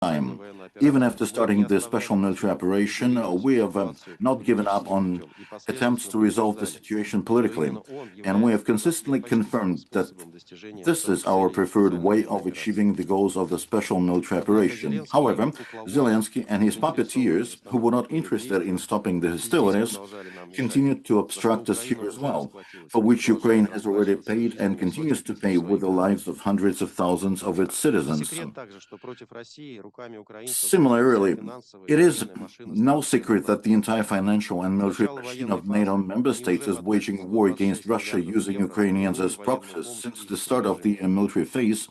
time. Even after starting the special military operation, we have not given up on attempts to resolve the situation politically, and we have consistently confirmed that this is our preferred way of achieving the goals of the special military operation. However, Zelensky and his puppeteers, who were not interested in stopping the hostilities, continued to obstruct us here as well, for which Ukraine has already paid and continues to pay with the lives of hundreds of thousands of its citizens. Similarly, it is no secret that the entire financial and military machine of NATO member states is waging war against Russia using Ukrainians as proxies. Since the start of the military phase,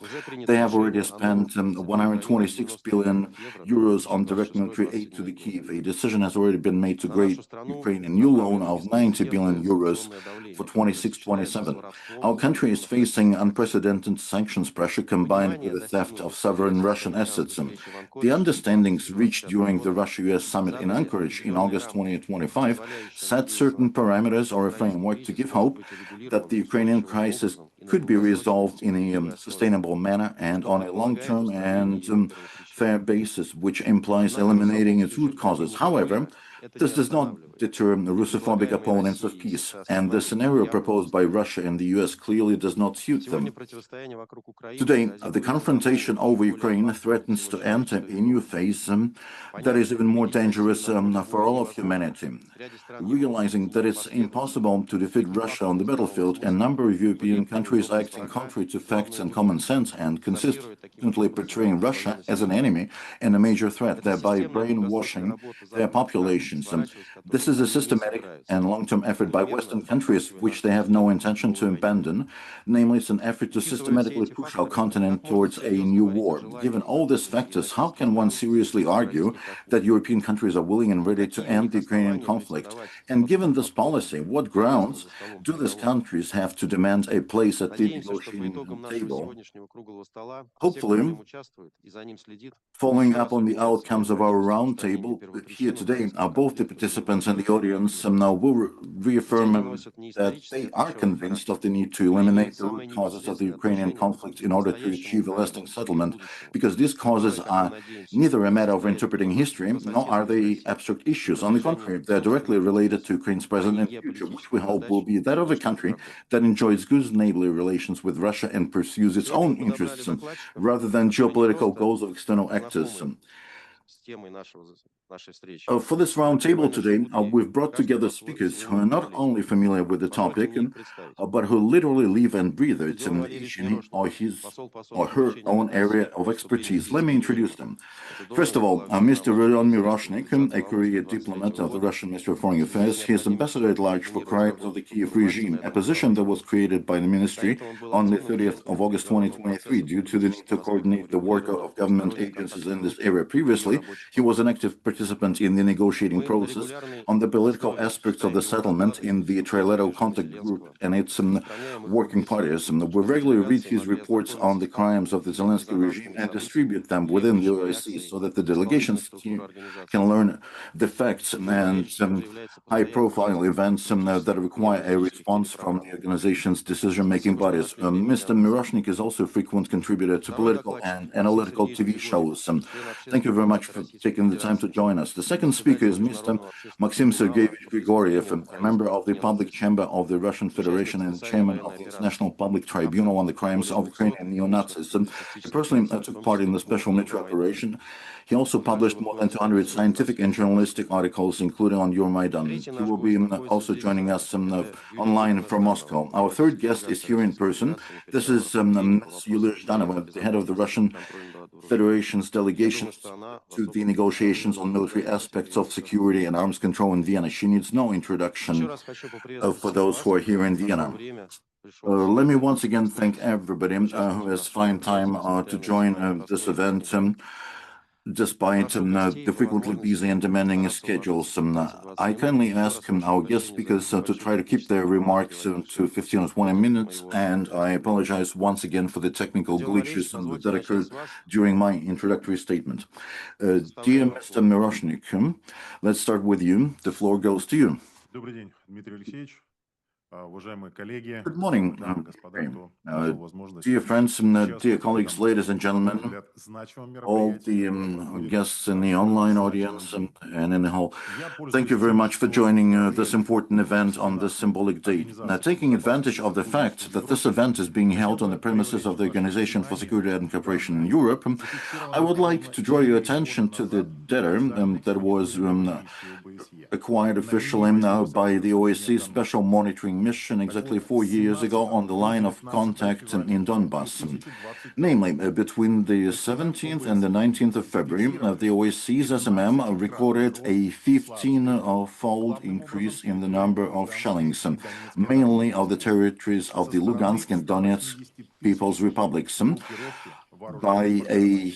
they have already spent 126 billion euros on direct military aid to the Kyiv. A decision has already been made to grant Ukraine a new loan of 90 billion euros for 26-27. Our country is facing unprecedented sanctions pressure combined with the theft of sovereign Russian assets. The understandings reached during the Russia-US summit in Anchorage in August 2025 set certain parameters or a framework to give hope that the Ukrainian crisis could be resolved in a sustainable manner and on a long-term and fair basis, which implies eliminating its root causes. However, this does not deter Russophobic opponents of peace, and the scenario proposed by Russia and the US clearly does not suit them. Today, the confrontation over Ukraine threatens to enter a new phase that is even more dangerous for all of humanity. Realizing that it's impossible to defeat Russia on the battlefield, a number of European countries are acting contrary to facts and common sense and consistently portraying Russia as an enemy and a major threat, thereby brainwashing their populations. This is a systematic and long-term effort by Western countries, which they have no intention to abandon. Namely, it's an effort to systematically push our continent towards a new war. Given all these factors, how can one seriously argue that European countries are willing and ready to end the Ukrainian conflict? And given this policy, what grounds do these countries have to demand a place at the negotiating table? Hopefully, following up on the outcomes of our roundtable here today, both the participants and the audience now will reaffirm that they are convinced of the need to eliminate the root causes of the Ukrainian conflict in order to achieve a lasting settlement, because these causes are neither a matter of interpreting history, nor are they abstract issues. On the contrary, they are directly related to Ukraine's present and future, which we hope will be that of a country that enjoys good neighborly relations with Russia and pursues its own interests rather than geopolitical goals of external actors. For this roundtable today, we've brought together speakers who are not only familiar with the topic, but who literally live and breathe it each in his or her own area of expertise. Let me introduce them. First of all, Mr. Rodion Miroshnik, a career diplomat of the Russian Ministry of Foreign Affairs. He is ambassador at large for crimes of the Kiev regime, a position that was created by the ministry on the 30th of August 2023 due to the need to coordinate the work of government agencies in this area. Previously, he was an active participant in the negotiating process on the political aspects of the settlement in the Trilateral Contact Group and its working parties. We regularly read his reports on the crimes of the Zelensky regime and distribute them within the OSCE so that the delegations can learn the facts and high-profile events that require a response from the organization's decision-making bodies. Mr. Miroshnik is also a frequent contributor to political and analytical TV shows. Thank you very much for taking the time to join us. The second speaker is Mr. Maxim Sergeyevich Grigoriev, a member of the Public Chamber of the Russian Federation and chairman of the International Public Tribunal on the Crimes of Ukrainian Neo-Nazis. He personally took part in the special military operation. He also published more than 200 scientific and journalistic articles, including on Euromaidan. He will be also joining us online from Moscow. Our third guest is here in person. This is Ms. Yulia Zhdanova, the head of the Russian Federation's delegation to the negotiations on military aspects of security and arms control in Vienna. She needs no introduction for those who are here in Vienna. Let me once again thank everybody who has found time to join this event. Despite the frequently busy and demanding schedules. I kindly ask our guest speakers to try to keep their remarks to 15 or 20 minutes, and I apologize once again for the technical glitches that occurred during my introductory statement. Dear Mr. Miroshnik, let's start with you. The floor goes to you. Good morning, dear friends and dear colleagues, ladies and gentlemen, all the guests in the online audience and in the hall. Thank you very much for joining this important event on this symbolic date. Now, taking advantage of the fact that this event is being held on the premises of the Organization for Security and Cooperation in Europe, I would like to draw your attention to the data that was acquired officially by the OSCE Special Monitoring Mission exactly 4 years ago on the line of contact in Donbass. Namely, between the 17th and the 19th of February, the OSCE's SMM recorded a 15-fold increase in the number of shellings, mainly of the territories of the Lugansk and Donetsk People's Republics, by a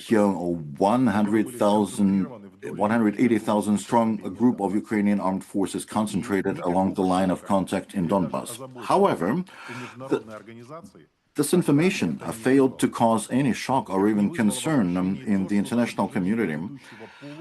180,000 strong group of Ukrainian armed forces concentrated along the line of contact in Donbass. However, this information failed to cause any shock or even concern in the international community.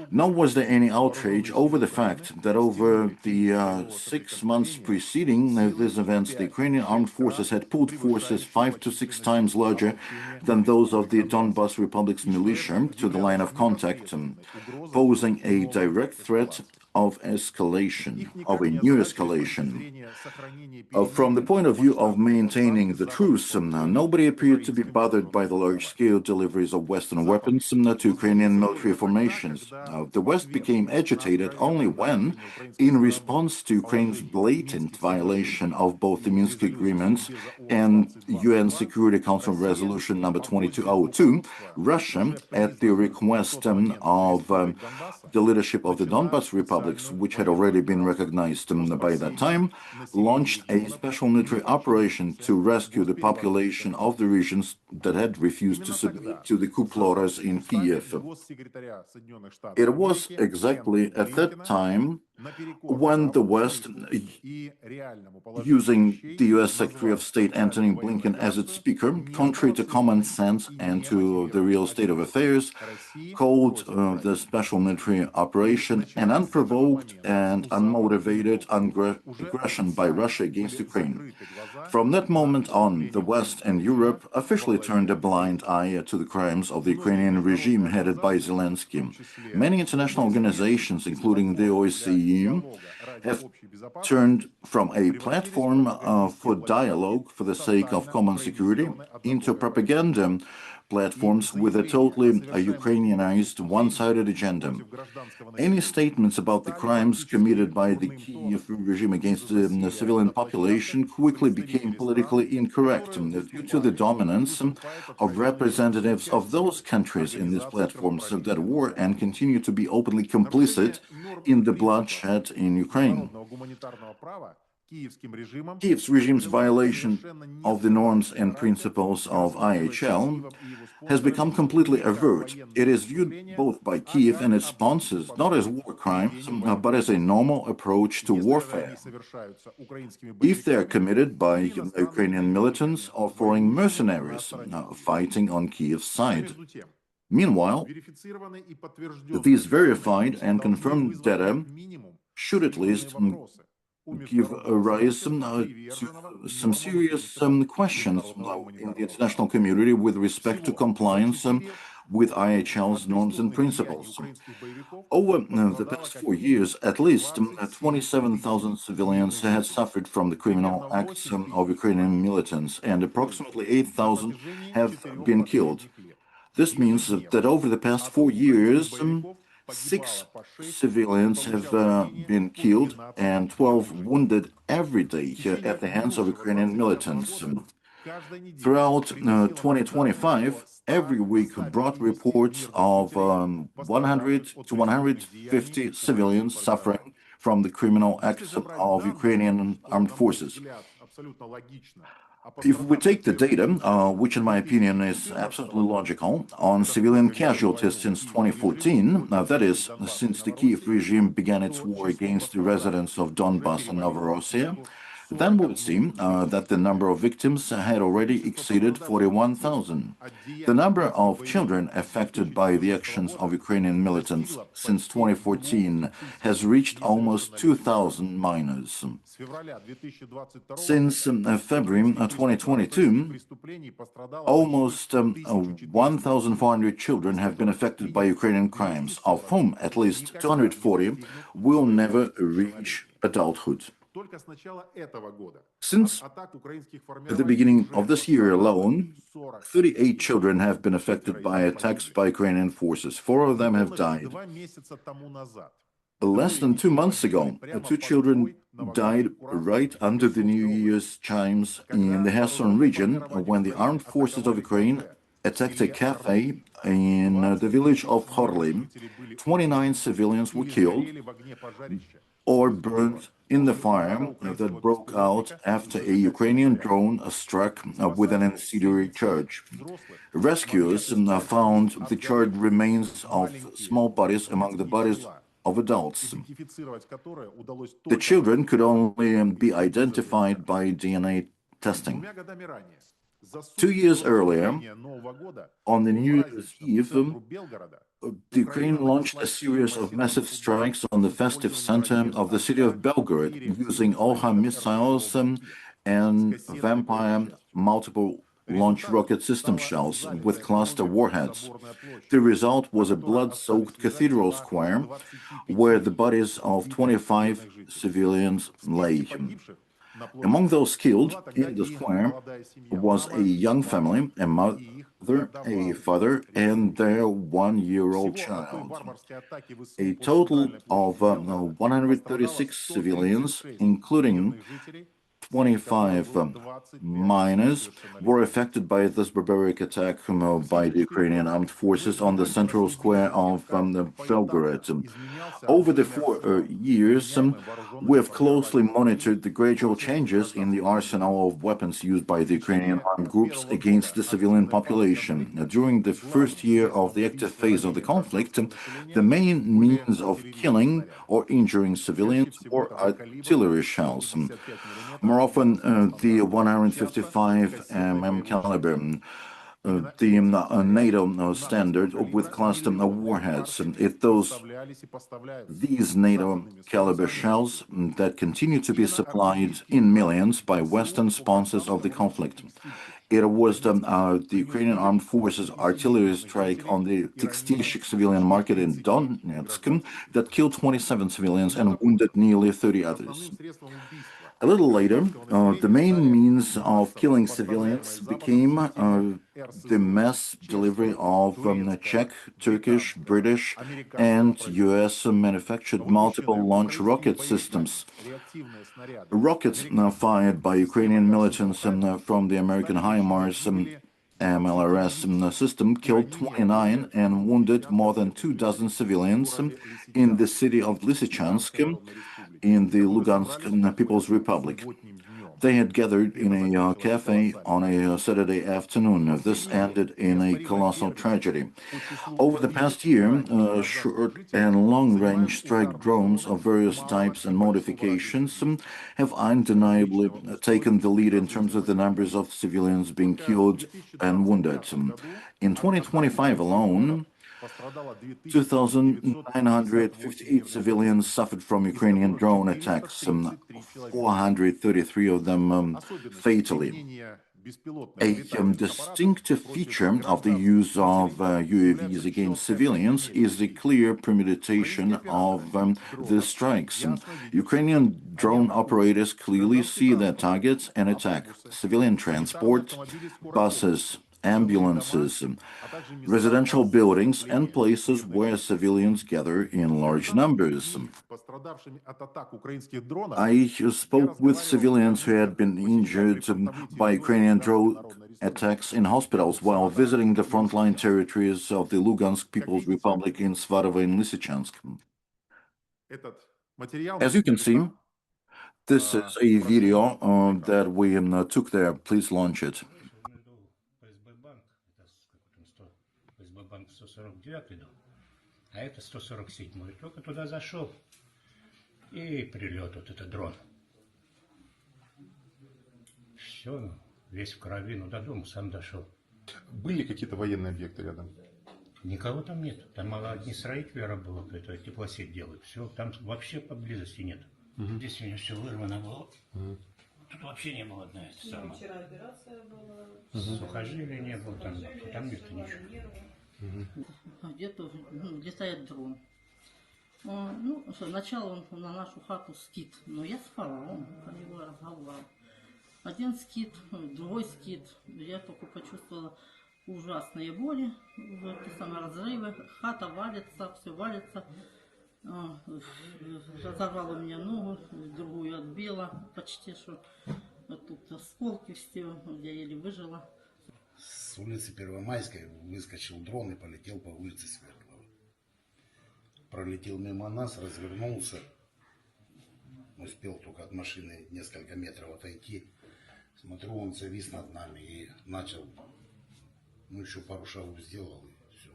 Nor was there any outrage over the fact that over the 6 months preceding these events, the Ukrainian armed forces had pulled forces 5 to 6 times larger than those of the Donbas Republic's militia to the line of contact, posing a direct threat of escalation, of a new escalation. From the point of view of maintaining the truce, nobody appeared to be bothered by the large-scale deliveries of Western weapons to Ukrainian military formations. The West became agitated only when, in response to Ukraine's blatant violation of both the Minsk agreements and UN Security Council Resolution number 2202, Russia, at the request of the leadership of the Donbas republics, which had already been recognized by that time, launched a special military operation to rescue the population of the regions that had refused to submit to the coup plotters in Kiev. It was exactly at that time when the West, using the US Secretary of State Antony Blinken as its speaker, contrary to common sense and to the real state of affairs, called the special military operation an unprovoked and unmotivated aggression by Russia against Ukraine. From that moment on, the West and Europe officially turned a blind eye to the crimes of the Ukrainian regime headed by Zelensky. Many international organizations, including the OSCE, have turned from a platform for dialogue for the sake of common security into propaganda platforms with a totally Ukrainianized, one-sided agenda. Any statements about the crimes committed by the Kiev regime against the civilian population quickly became politically incorrect due to the dominance of representatives of those countries in these platforms that were and continue to be openly complicit in the bloodshed in Ukraine. Kiev's regime's violation of the norms and principles of IHL has become completely overt. It is viewed both by Kiev and its sponsors not as war crimes, but as a normal approach to warfare. If they are committed by Ukrainian militants or foreign mercenaries fighting on Kiev's side. Meanwhile, these verified and confirmed data should at least give rise to some serious questions in the international community with respect to compliance with IHL's norms and principles. Over the past 4 years, at least 27,000 civilians had suffered from the criminal acts of Ukrainian militants, and approximately 8,000 have been killed. This means that over the past 4 years, 6 civilians have been killed and 12 wounded every day at the hands of Ukrainian militants. Throughout 2025, every week brought reports of 100 to 150 civilians suffering from the criminal acts of Ukrainian armed forces. If we take the data, which in my opinion is absolutely logical, on civilian casualties since 2014, that is, since the Kiev regime began its war against the residents of Donbass and Novorossiya, then we would see that the number of victims had already exceeded 41,000. The number of children affected by the actions of Ukrainian militants since 2014 has reached almost 2,000 minors. Since February 2022, almost 1,400 children have been affected by Ukrainian crimes, of whom at least 240 will never reach adulthood. Since the beginning of this year alone, 38 children have been affected by attacks by Ukrainian forces. 4 of them have died. Less than 2 months ago, 2 children died right under the New Year's chimes in the Kherson region when the armed forces of Ukraine attacked a cafe in the village of Khorly. 29 civilians were killed or burned in the fire that broke out after a Ukrainian drone struck with an incendiary charge. Rescuers found the charred remains of small bodies among the bodies of adults. The children could only be identified by DNA testing. 2 years earlier, on the New Year's Eve, the Ukraine launched a series of massive strikes on the festive center of the city of Belgorod using OHA missiles and Vampire multiple launch rocket system shells with cluster warheads. The result was a blood-soaked cathedral square where the bodies of 25 civilians lay. Among those killed in the square was a young family, a mother, a father, and their 1-year-old child. A total of 136 civilians, including 25 minors, were affected by this barbaric attack by the Ukrainian armed forces on the central square of Belgorod. Over the 4 years, we have closely monitored the gradual changes in the arsenal of weapons used by the Ukrainian armed groups against the civilian population. During the first year of the active phase of the conflict, the main means of killing or injuring civilians were artillery shells. More often, the 155 mm caliber, the NATO standard with cluster warheads. These NATO caliber shells that continue to be supplied in millions by Western sponsors of the conflict. It was the Ukrainian armed forces artillery strike on the Textilshik civilian market in Donetsk that killed 27 civilians and wounded nearly 30 others. A little later, the main means of killing civilians became the mass delivery of Czech, Turkish, British, and US manufactured multiple launch rocket systems. Rockets fired by Ukrainian militants from the American HIMARS MLRS system killed 29 and wounded more than 24 civilians in the city of Lysychansk in the Lugansk People's Republic. They had gathered in a cafe on a Saturday afternoon. This ended in a colossal tragedy. Over the past year, short and long-range strike drones of various types and modifications have undeniably taken the lead in terms of the numbers of civilians being killed and wounded. In 2025 alone, 2,958 civilians suffered from Ukrainian drone attacks, 433 of them fatally. A distinctive feature of the use of UAVs against civilians is the clear premeditation of the strikes. Ukrainian drone operators clearly see their targets and attack civilian transport, buses, ambulances, residential buildings, and places where civilians gather in large numbers. I spoke with civilians who had been injured by Ukrainian drone attacks in hospitals while visiting the frontline territories of the Lugansk People's Republic in Svarovo and Lysychansk. As you can see, this is a video that we took there. Please launch it. Банк 149 дом, а это 147. Только туда зашел, и прилет вот этот дрон. все, весь в крови, но до дома сам дошел. Были какие-то военные объекты рядом? Никого там нет. Там одни строители работают, это теплосеть делают. Все, там вообще поблизости нет. Здесь у меня все вырвано было. Тут вообще не было, одна это самое. Вчера операция была. Сухожилия не было, там нет ничего. Где-то летает дрон. Ну, сначала он на нашу хату скид, но я спала, он по него разговаривал. Один скид, другой скид. Я только почувствовала ужасные боли, эти самые разрывы. Хата валится, все валится. Разорвало мне ногу, другую отбила почти, что тут осколки все, я еле выжила. С улицы Первомайской выскочил дрон и полетел по улице Свердлова. Пролетел мимо нас, развернулся. Успел только от машины несколько метров отойти. Смотрю, он завис над нами и начал, ну еще пару шагов сделал и все.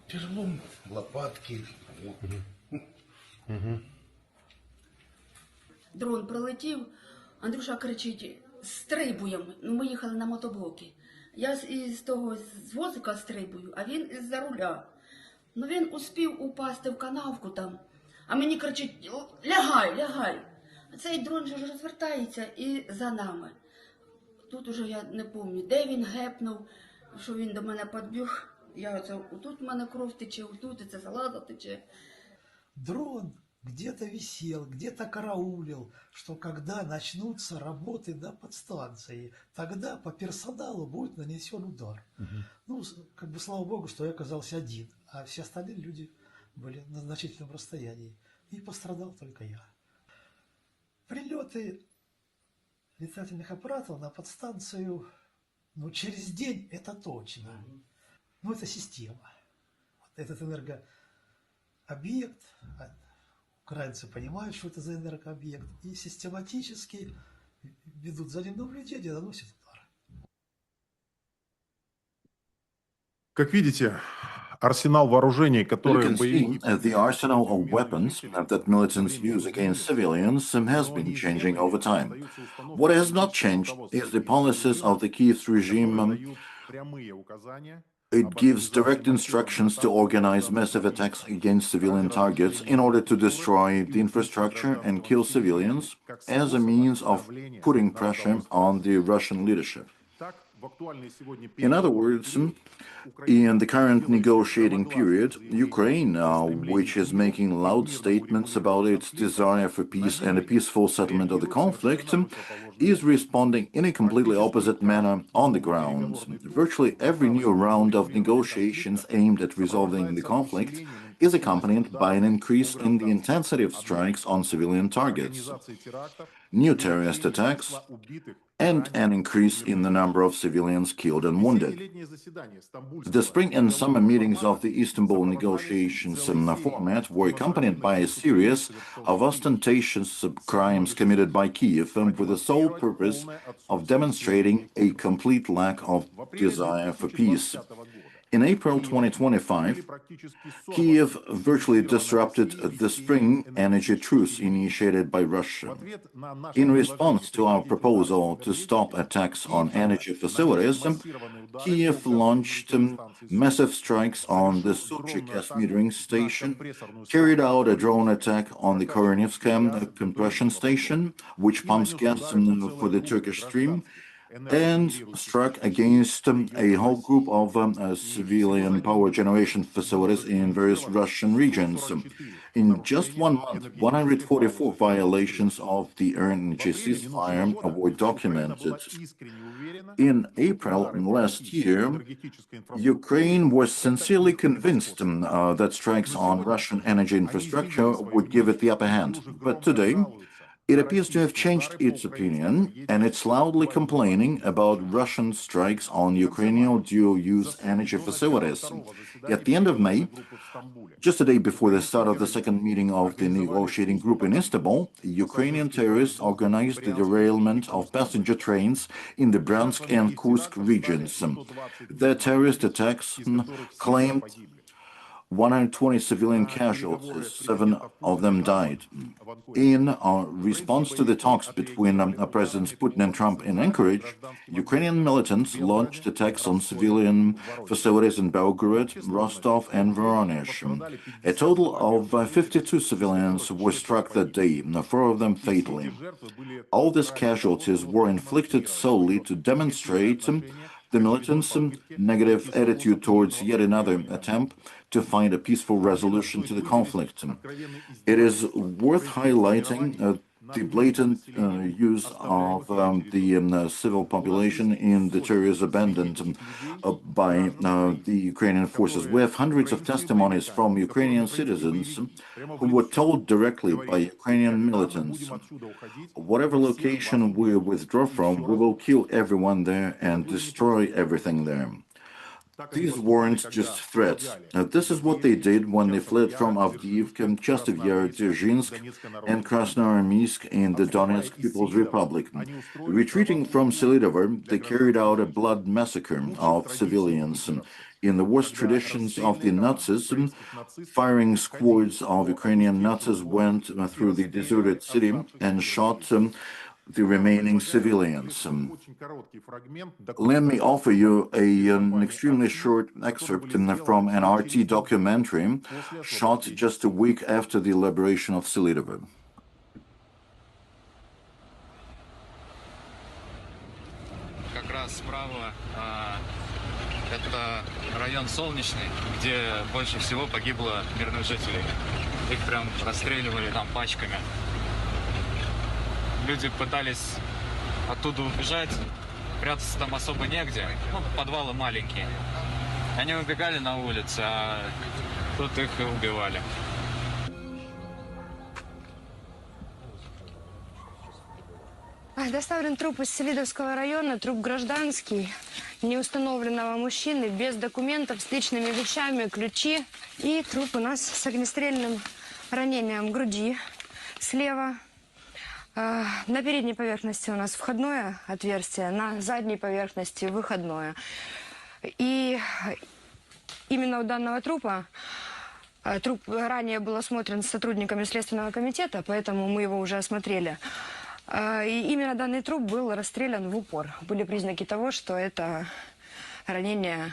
Перелом лопатки. Дрон пролетів, Андрюша кричить, стрибуємо. Ну, ми їхали на мотоблоки. Я з того з возика стрибую, а він із-за руля. Ну, він успів упасти в канавку там, а мені кричить, лягай, лягай. А цей дрон же розвертається і за нами. Тут уже я не пам'ятаю, де він гепнув, що він до мене підбіг. Я оце, тут в мене кров тече, тут і це залаза тече. Дрон где-то висел, где-то караулил, что когда начнутся работы на подстанции, тогда по персоналу будет нанесен удар. Ну, как бы слава богу, что я оказался один, а все остальные люди были на значительном расстоянии. И пострадал только я. Прилеты летательных аппаратов на подстанцию, ну, через день это точно. Ну, это система. Вот этот энергообъект, украинцы понимают, что это за энергообъект, и систематически ведут за ним наблюдение, наносят удар. Как видите, арсенал вооружений, You которые can see the arsenal of weapons that militants use against civilians has been changing over time. What has not changed is the policies of the Kyiv regime. It gives direct instructions to organize massive attacks against civilian targets in order to destroy the infrastructure and kill civilians as a means of putting pressure on the Russian leadership. In other words, in the current negotiating period, Ukraine, which is making loud statements about its desire for peace and a peaceful settlement of the conflict, is responding in a completely opposite manner on the ground. Virtually every new round of negotiations aimed at resolving the conflict is accompanied by an increase in the intensity of strikes on civilian targets, new terrorist attacks, and an increase in the number of civilians killed and wounded. The spring and summer meetings of the Istanbul negotiations format were accompanied by a series of ostentatious crimes committed by Kyiv with the sole purpose of demonstrating a complete lack of desire for peace. In April 2025, Kyiv virtually disrupted the spring energy truce initiated by Russia. In response to our proposal to stop attacks on energy facilities, Kyiv launched massive strikes on the Sochi gas metering station, carried out a drone attack on the Koronivska compression station, which pumps gas for the Turkish stream, and struck against a whole group of civilian power generation facilities in various Russian regions. In just 1 month, 144 violations of the energy ceasefire were documented. In April last year, Ukraine was sincerely convinced that strikes on Russian energy infrastructure would give it the upper hand. But today, it appears to have changed its opinion, and it's loudly complaining about Russian strikes on Ukrainian dual-use energy facilities. At the end of May, just a day before the start of the second meeting of the negotiating group in Istanbul, Ukrainian terrorists organized the derailment of passenger trains in the Bryansk and Kursk regions. Their terrorist attacks claimed 120 civilian casualties, 7 of them died. In response to the talks between Presidents Putin and Trump in Anchorage, Ukrainian militants launched attacks on civilian facilities in Belgorod, Rostov, and Voronezh. A total of 52 civilians were struck that day, 4 of them fatally. All these casualties were inflicted solely to demonstrate the militants' negative attitude towards yet another attempt to find a peaceful resolution to the conflict. It is worth highlighting the blatant use of the civil population in the territories abandoned by the Ukrainian forces. We have hundreds of testimonies from Ukrainian citizens who were told directly by Ukrainian militants, whatever location we withdraw from, we will kill everyone there and destroy everything there. These weren't just threats. This is what they did when they fled from Avdiivka, Chastovyar, Dzержinsk, and Krasnoarmysk in the Donetsk People's Republic. Retreating from Selidovor, they carried out a blood massacre of civilians. In the worst traditions of the Nazis, firing squads of Ukrainian Nazis went through the deserted city and shot the remaining civilians. Let me offer you an extremely short excerpt from an RT documentary shot just a week after the liberation of Selidovor. Как раз справа это район Солнечный, где больше всего погибло мирных жителей. Их прям расстреливали там пачками. Люди пытались оттуда убежать, прятаться там особо негде, ну, подвалы маленькие. Они убегали на улицу, а тут их и убивали. Доставлен труп из Селидовского района, труп гражданский, неустановленного мужчины, без документов, с личными вещами, ключи. И труп у нас с огнестрельным ранением груди слева. На передней поверхности у нас входное отверстие, на задней поверхности выходное. И именно у данного трупа, труп ранее был осмотрен сотрудниками Следственного комитета, поэтому мы его уже осмотрели. И именно данный труп был расстрелян в упор. Были признаки того, что это ранение,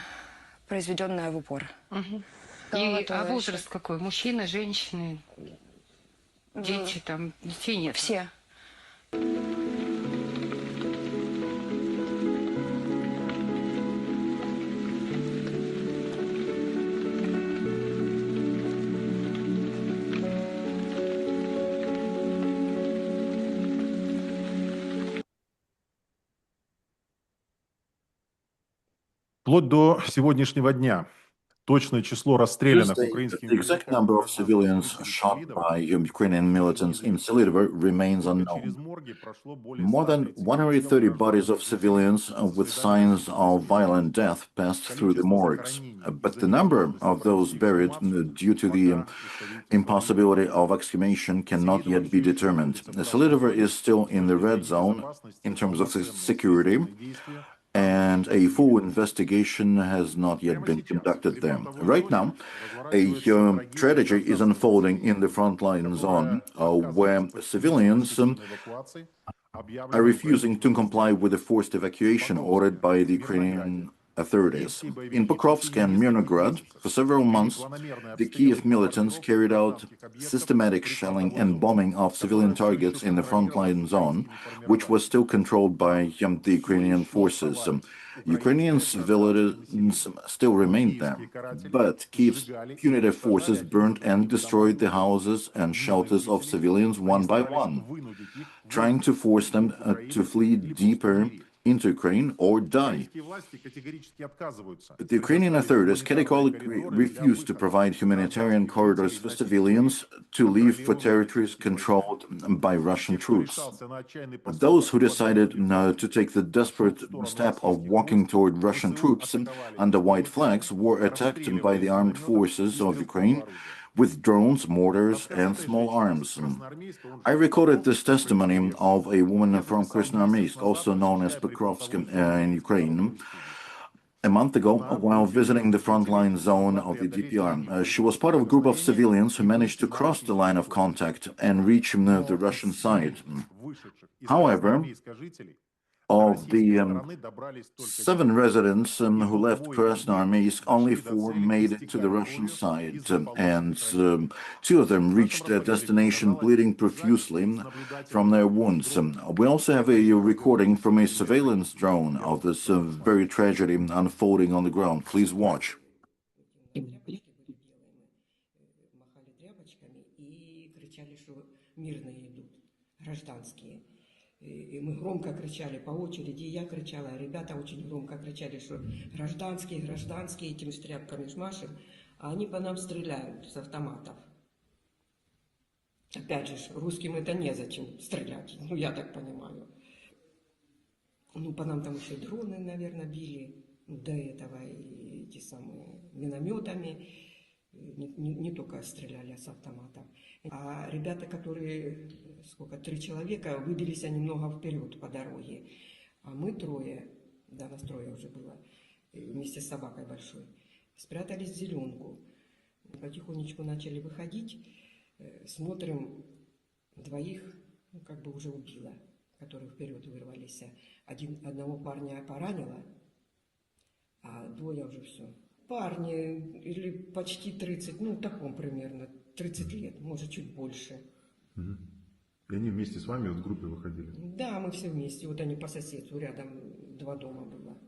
произведенное в упор. Угу. А возраст какой? Мужчины, женщины, дети там? Детей нет? Все. Вплоть до сегодняшнего дня точное число расстрелянных The украинскими exact number of civilians shot by Ukrainian militants in Selidovor remains unknown. More than 130 bodies of civilians with signs of violent death passed through the morgues, but the number of those buried due to the impossibility of exhumation cannot yet be determined. Selidovor is still in the red zone in terms of security, and a full investigation has not yet been conducted there. Right now, a tragedy is unfolding in the frontline zone where civilians are refusing to comply with the forced evacuation ordered by the Ukrainian authorities. In Pokrovsk and Mirnograd, for several months, the Kiev militants carried out systematic shelling and bombing of civilian targets in the frontline zone, which was still controlled by the Ukrainian forces. Ukrainian civilians still remained there, but Kiev's punitive forces burned and destroyed the houses and shelters of civilians one by one, trying to force them to flee deeper into Ukraine or die. The Ukrainian authorities categorically refuse to provide humanitarian corridors for civilians to leave for territories controlled by Russian troops. Those who decided to take the desperate step of walking toward Russian troops under white flags were attacked by the armed forces of Ukraine with drones, mortars, and small arms. I recorded this testimony of a woman from Krasnoarmysk, also known as Pokrovsk in Ukraine. a month ago while visiting the frontline zone of the DPR. She was part of a group of civilians who managed to cross the line of contact and reach the Russian side. However, of the 7 residents who left Krasnoarmeysk, only 4 made it to the Russian side, and 2 of them reached their destination bleeding profusely from their wounds. We also have a recording from a surveillance drone of this very tragedy unfolding on the ground. Please watch. И мы громко кричали по очереди, и я кричала, ребята очень громко кричали, что гражданские, гражданские, этими тряпками шмашем, а они по нам стреляют с автоматов. Опять же, русским это незачем стрелять, ну я так понимаю. Ну по нам там еще дроны, наверное, били до этого, и эти самые минометами, не только стреляли с автоматов. А ребята, которые, 3 человека, выбились они много вперед по дороге. А мы 3, да, нас 3 уже было, вместе с собакой большой, спрятались в зеленку. Потихонечку начали выходить, смотрим, 2 ну, как бы уже убило, которые вперед вырвались. Одного парня поранило, а 2 уже все. Парни, или почти 30, ну, таком примерно, 30 лет, может, чуть больше. И они вместе с вами в группе выходили? Да, мы все вместе, вот они по соседству, рядом 2 дома было.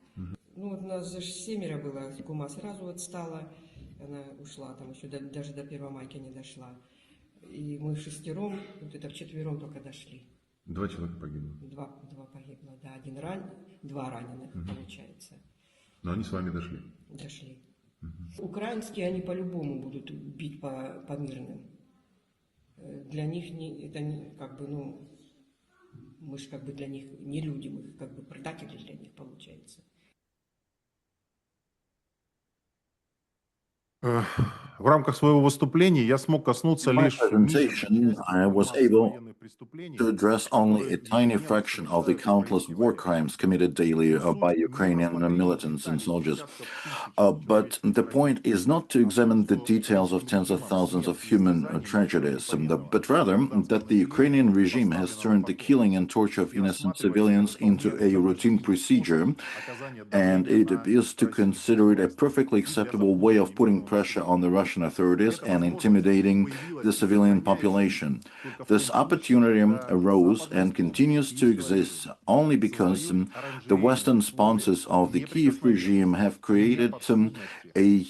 Ну, вот у нас же 7 было, кума сразу отстала, она ушла, там еще даже до Первомайки не дошла. И мы 6, вот это вчетвером только дошли. 2 человека погибло? 2 погибло, да, 2 раненых, получается. Но они с вами дошли? Дошли. Украинские они по-любому будут бить по мирным. Для них это как бы, ну, мы же как бы для них не люди, мы как бы предатели для них, получается. В рамках своего выступления я смог коснуться лишь to address only a tiny fraction of the countless war crimes committed daily by Ukrainian militants and soldiers. But the point is not to examine the details of tens of thousands of human tragedies, but rather that the Ukrainian regime has turned the killing and torture of innocent civilians into a routine procedure, and it appears to consider it a perfectly acceptable way of putting pressure on the Russian authorities and intimidating the civilian population. This opportunity arose and continues to exist only because the Western sponsors of the Kiev regime have created a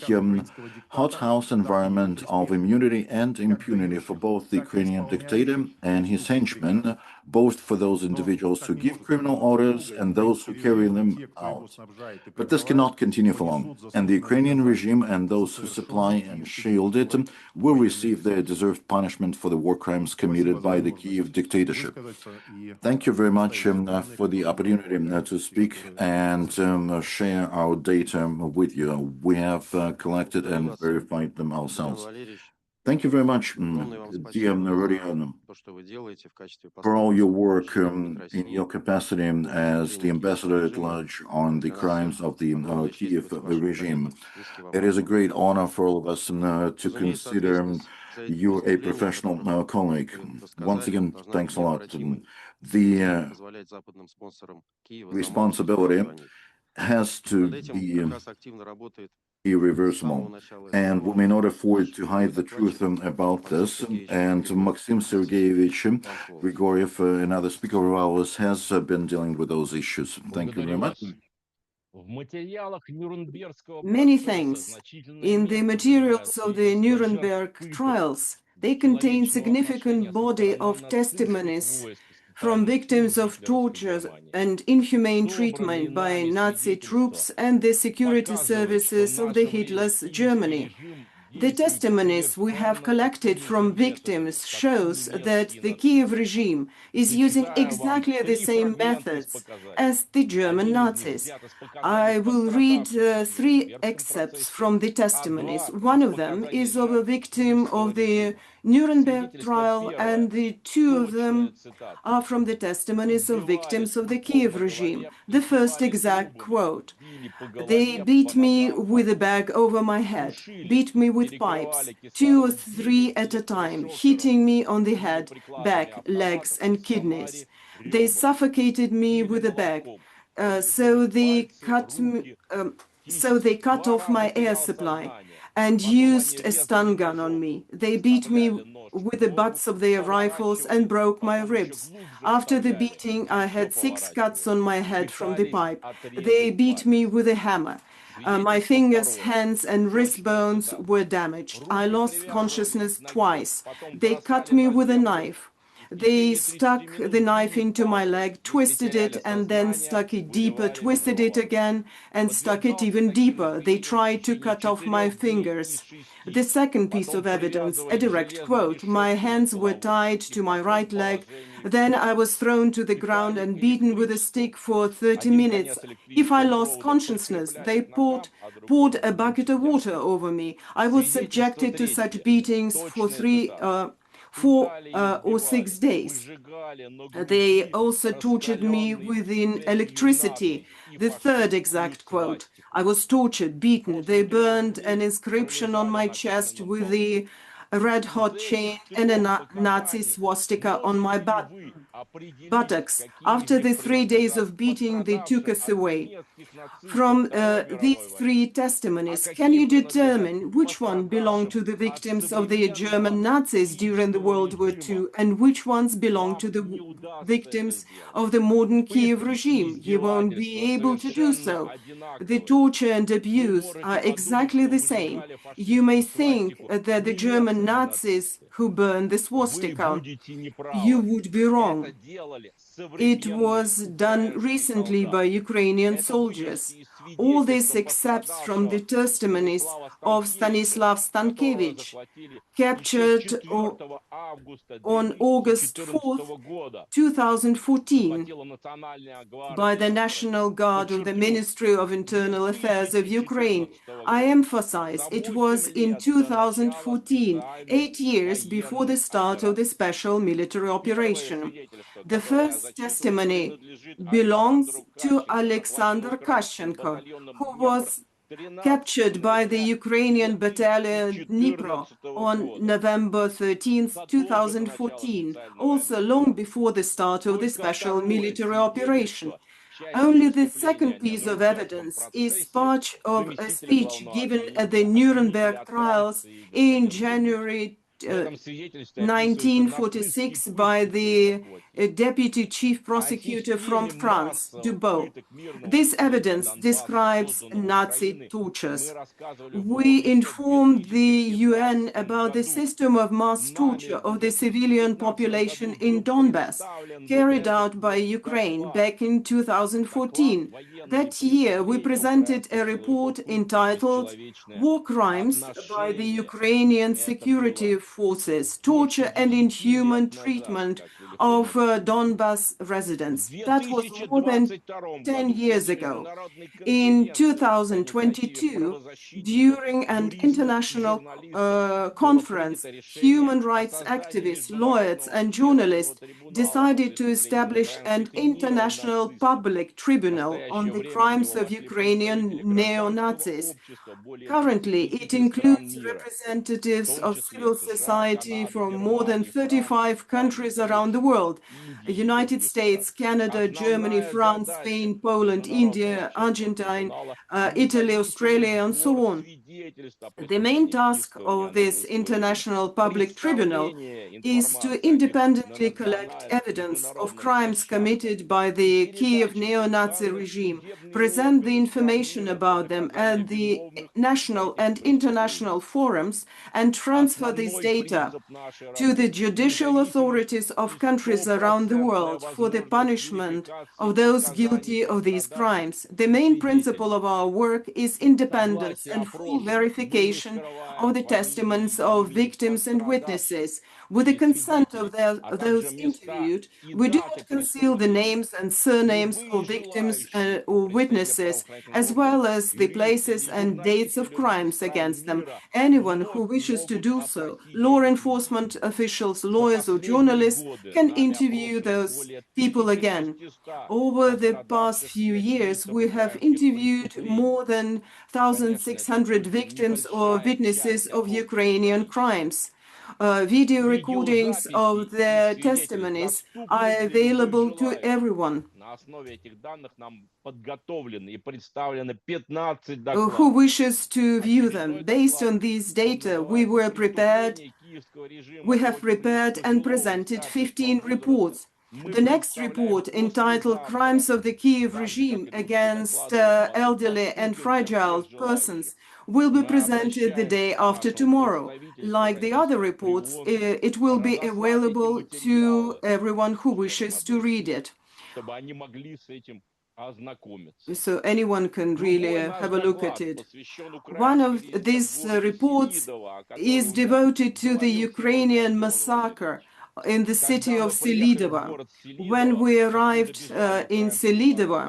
hothouse environment of immunity and impunity for both the Ukrainian dictator and his henchmen, both for those individuals who give criminal orders and those who carry them out. But this cannot continue for long, and the Ukrainian regime and those who supply and shield it will receive their deserved punishment for the war crimes committed by the Kiev dictatorship. Thank you very much for the opportunity to speak and share our data with you. We have collected and verified them ourselves. Thank you very much, dear Rodion, for all your work in your capacity as the ambassador at large on the crimes of the Kiev regime. It is a great honor for all of us to consider you a professional colleague. Once again, thanks a lot. The responsibility has to be irreversible, and we may not afford to hide the truth about this. And Maxim Sergeyevich Grigoriev, another speaker of ours, has been dealing with those issues. Thank you very much. Many thanks. In the materials of the Nuremberg trials, they contain significant body of testimonies from victims of torture and inhumane treatment by Nazi troops and the security services of the Hitler's Germany. The testimonies we have collected from victims shows that the Kiev regime is using exactly the same methods as the German Nazis. I will read 3 excerpts from the testimonies. One of them is of a victim of the Nuremberg trial, and the 2 of them are from the testimonies of victims of the Kiev regime. The first exact quote: "They beat me with a bag over my head, beat me with pipes, 2 or 3 at a time, hitting me on the head, back, legs, and kidneys. They suffocated me with a bag. So they cut off my air supply and used a stun gun on me. They beat me with the butts of their rifles and broke my ribs. After the beating, I had 6 cuts on my head from the pipe. They beat me with a hammer. My fingers, hands, and wrist bones were damaged. I lost consciousness twice. They cut me with a knife. They stuck the knife into my leg, twisted it, and then stuck it deeper, twisted it again, and stuck it even deeper. They tried to cut off my fingers." The second piece of evidence, a direct quote: "My hands were tied to my right leg. Then I was thrown to the ground and beaten with a stick for 30 minutes. If I lost consciousness, they poured a bucket of water over me. I was subjected to such beatings for 4 or 6 days. They also tortured me with electricity." The third exact quote: "I was tortured, beaten. They burned an inscription on my chest with the red-hot chain and a Nazi swastika on my buttocks. After the 3 days of beating, they took us away." From these 3 testimonies, can you determine which one belonged to the victims of the German Nazis during the World War II and which ones belong to the victims of the modern Kiev regime? You won't be able to do so. The torture and abuse are exactly the same. You may think that the German Nazis who burned the swastika, you would be wrong. It was done recently by Ukrainian soldiers. All this excepts from the testimonies of Stanislav Stankevich, captured on August 4th, 2014 by the National Guard of the Ministry of Internal Affairs of Ukraine. I emphasize it was in 2014, 8 years before the start of the special military operation. The first testimony belongs to Alexander Kashchenko, who was captured by the Ukrainian battalion Dnipro on November 13, 2014, also long before the start of the special military operation. Only the second piece of evidence is part of a speech given at the Nuremberg trials in January 1946 by the deputy chief prosecutor from France, Dubois. This evidence describes Nazi tortures. We informed the UN about the system of mass torture of the civilian population in Donbass, carried out by Ukraine back in 2014. That year, we presented a report entitled "War Crimes by the Ukrainian Security Forces, Torture and Inhuman Treatment of Donbass Residents." That was more than 10 years ago. In 2022, during an international conference, human rights activists, lawyers, and journalists decided to establish an international public tribunal on the crimes of Ukrainian neo-Nazis. Currently, it includes representatives of civil society from more than 35 countries around the world: the United States, Canada, Germany, France, Spain, Poland, India, Argentina, Italy, Australia, and so on. The main task of this international public tribunal is to independently collect evidence of crimes committed by the Kiev neo-Nazi regime, present the information about them at the national and international forums, and transfer this data to the judicial authorities of countries around the world for the punishment of those guilty of these crimes. The main principle of our work is independence and full verification of the testimonies of victims and witnesses. With the consent of those interviewed, we do not conceal the names and surnames of victims or witnesses, as well as the places and dates of crimes against them. Anyone who wishes to do so, law enforcement officials, lawyers, or journalists, can interview those people again. Over the past few years, we have interviewed more than 1,600 victims or witnesses of Ukrainian crimes. Video recordings of their testimonies are available to everyone who wishes to view them. Based on these data, we have prepared and presented 15 reports. The next report, entitled Crimes of the Kiev Regime Against Elderly and Fragile Persons, will be presented the day after tomorrow. Like the other reports, it will be available to everyone who wishes to read it. So anyone can really have a look at it. One of these reports is devoted to the Ukrainian massacre in the city of Selidovo. When we arrived in Selidovo,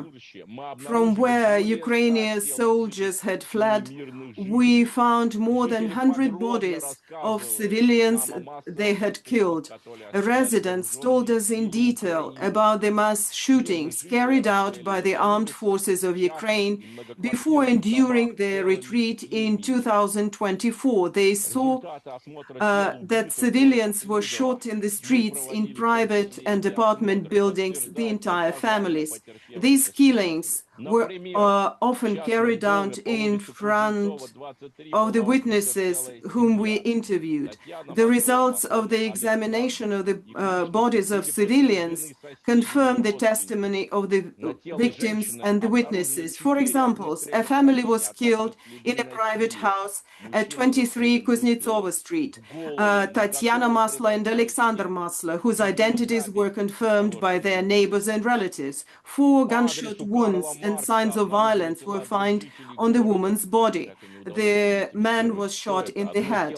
from where Ukrainian soldiers had fled, we found more than 100 bodies of civilians they had killed. Residents told us in detail about the mass shootings carried out by the armed forces of Ukraine before and during their retreat in 2024. They saw that civilians were shot in the streets, in private and apartment buildings, the entire families. These killings were often carried out in front of the witnesses whom we interviewed. The results of the examination of the bodies of civilians confirm the testimony of the victims and the witnesses. For example, a family was killed in a private house at 23 Kuznetsova Street. Tatiana Masla and Alexander Masla, whose identities were confirmed by their neighbors and relatives. 4 gunshot wounds and signs of violence were found on the woman's body. The man was shot in the head.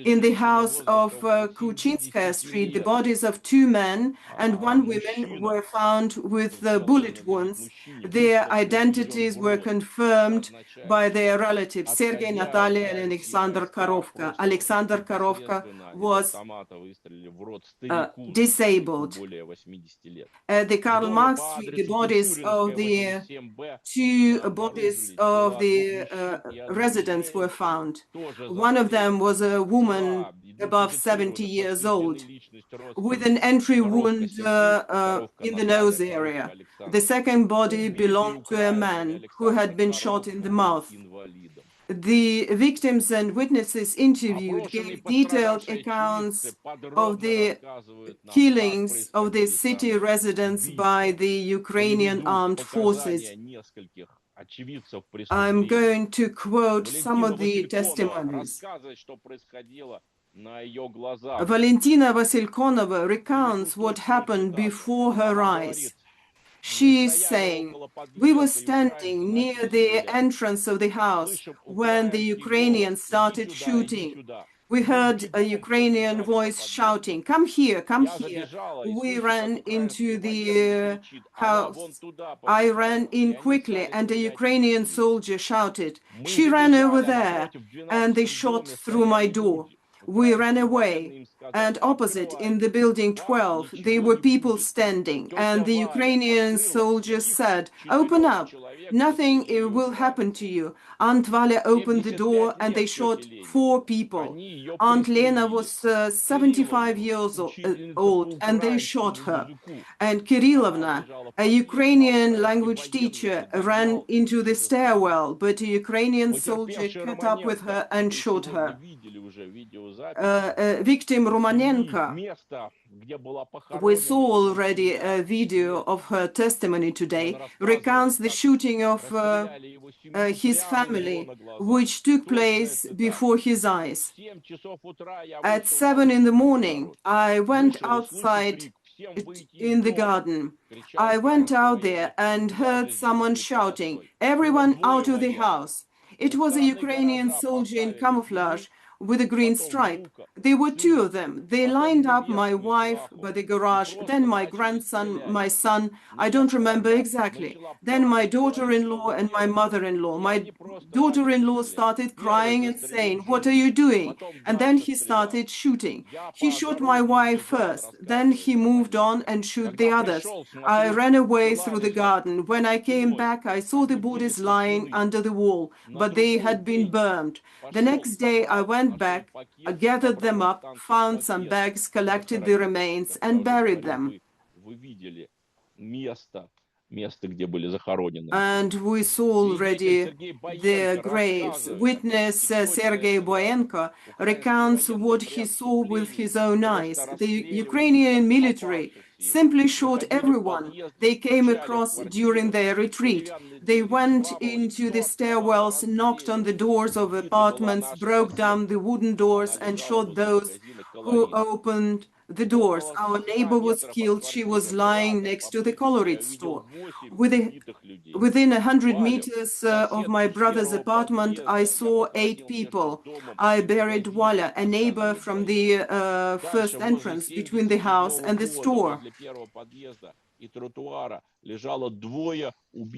In the house of Kuchinskaya Street, the bodies of 2 men and 1 woman were found with bullet wounds. Their identities were confirmed by their relatives, Sergei, Natalia, and Alexander Korovka. Alexander Korovka was disabled. At the Karl Marx Street, the bodies of the 2 bodies of the residents were found. One of them was a woman above 70 years old with an entry wound in the nose area. The second body belonged to a man who had been shot in the mouth. The victims and witnesses interviewed gave detailed accounts of the killings of the city residents by the Ukrainian armed forces. I'm going to quote some of the testimonies. Valentina Vasilkonova recounts what happened before her eyes. She is saying, "We were standing near the entrance of the house when the Ukrainians started shooting. We heard a Ukrainian voice shouting, 'Come here, come here.' We ran into the house. I ran in quickly and a Ukrainian soldier shouted, 'She ran over there,' and they shot through my door. We ran away, and opposite in the building 12, there were people standing, and the Ukrainian soldiers said, 'Open up, nothing will happen to you.' Aunt Valia opened the door, and they shot 4 people. Aunt Lena was 75 years old, and they shot her. And Kirillovna, a Ukrainian language teacher, ran into the stairwell, but a Ukrainian soldier caught up with her and shot her. Victim Romanenko, we saw already a video of her testimony today, recounts the shooting of his family, which took place before his eyes. At 7 in the morning, I went outside in the garden. I went out there and heard someone shouting, 'Everyone out of the house.' It was a Ukrainian soldier in camouflage with a green stripe. There were two of them. They lined up my wife by the garage, then my grandson, my son, I don't remember exactly, then my daughter-in-law and my mother-in-law. My daughter-in-law started crying and saying, "What are you doing?" And then he started shooting. He shot my wife first, then he moved on and shot the others. I ran away through the garden. When I came back, I saw the bodies lying under the wall, but they had been burned. The next day, I went back, I gathered them up, found some bags, collected the remains, and buried them. And we saw already their graves. Witness Sergei Boyenko recounts what he saw with his own eyes. The Ukrainian military simply shot everyone they came across during their retreat. They went into the stairwells, knocked on the doors of apartments, broke down the wooden doors, and shot those who opened the doors. Our neighbor was killed. She was lying next to the colored store. Within 100 meters of my brother's apartment, I saw 8 people. I buried Walla, a neighbor from the first entrance between the house and the store.